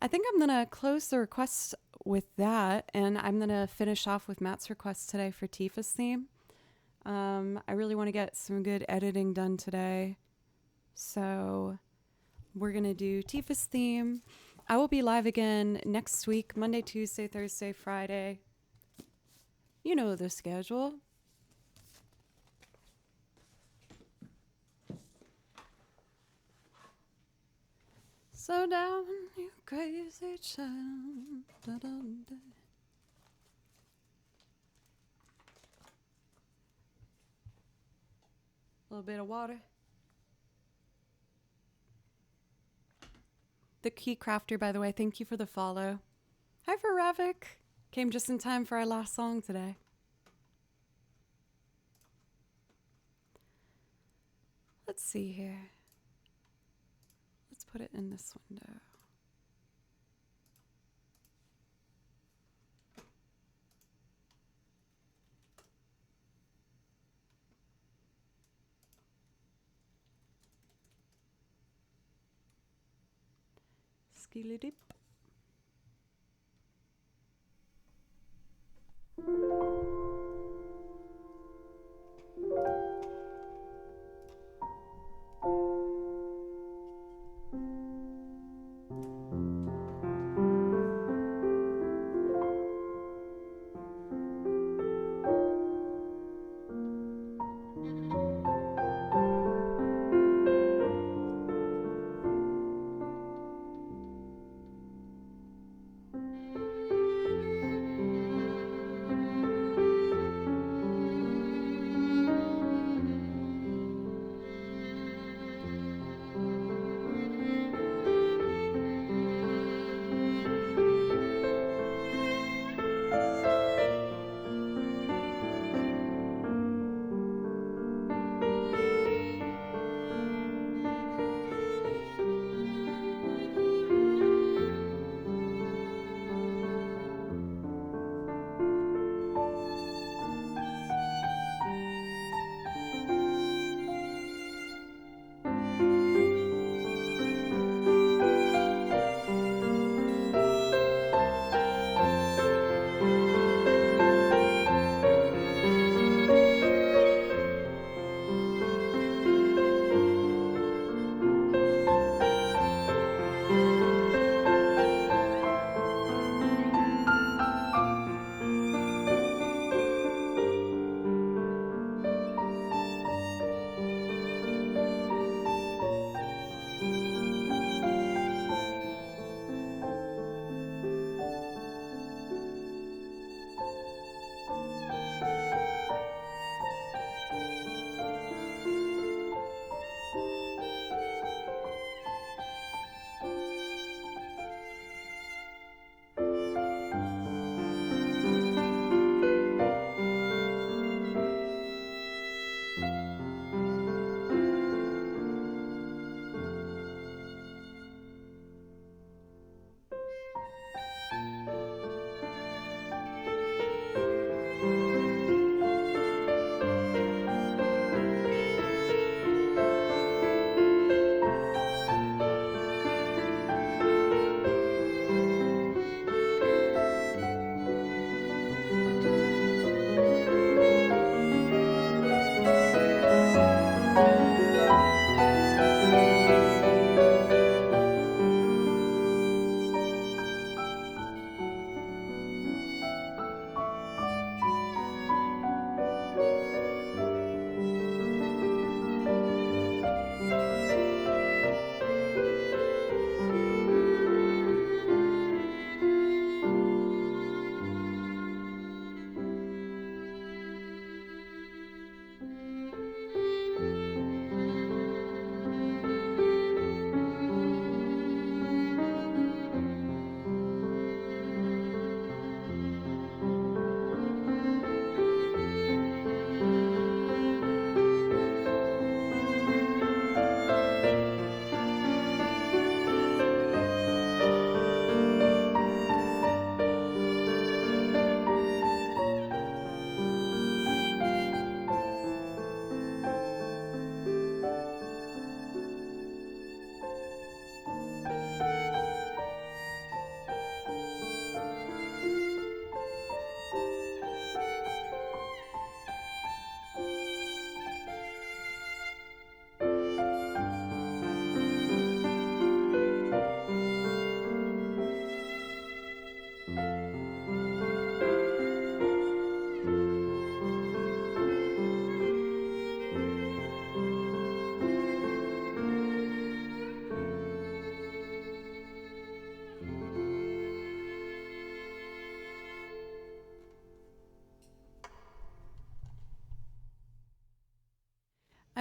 I think I'm going to close the request with that, and I'm going to finish off with Matt's request today for Tifa's theme. I really want to get some good editing done today, so we're going to do Tifa's theme. I will be live again next week, Monday, Tuesday, Thursday, Friday. You know the schedule. So down, you crazy child. Da-dum-da. A little bit of water. The Key Crafter, by the way, thank you for the follow. Hi, Veravik. Came just in time for our last song today. Let's see here. Let's put it in this window. Skilly dip.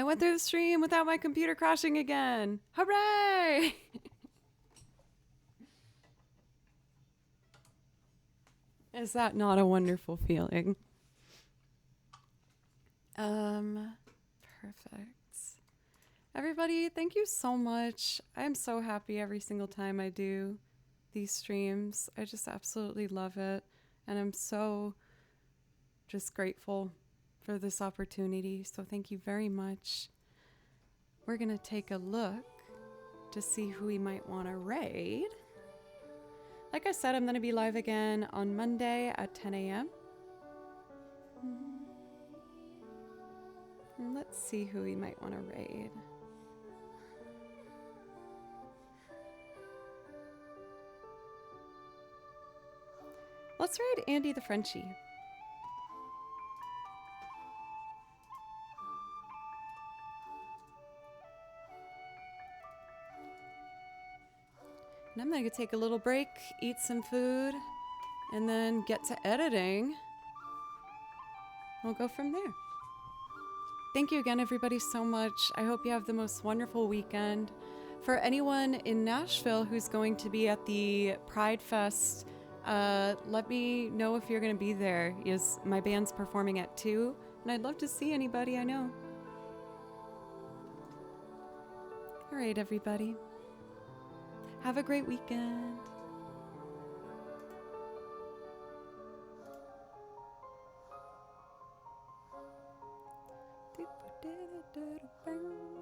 went through the stream without my computer crashing again. Hooray! Is that not a wonderful feeling? Perfect. Everybody, thank you so much. I'm so happy every single time I do these streams. I just absolutely love it. And I'm so just grateful for this opportunity. So thank you very much. We're going to take a look to see who we might want to raid. Like I said, I'm going to be live again on Monday at 10 a.m. And let's see who we might want to raid. Let's raid Andy the Frenchie. And I'm going to take a little break, eat some food, and then get to editing. We'll go from there. Thank you again, everybody, so much. I hope you have the most wonderful weekend. For anyone in Nashville who's going to be at the Pride Fest, let me know if you're going to be there. Yes, my band's performing at 2, and I'd love to see anybody I know. All right, everybody. Have a great weekend. Bang.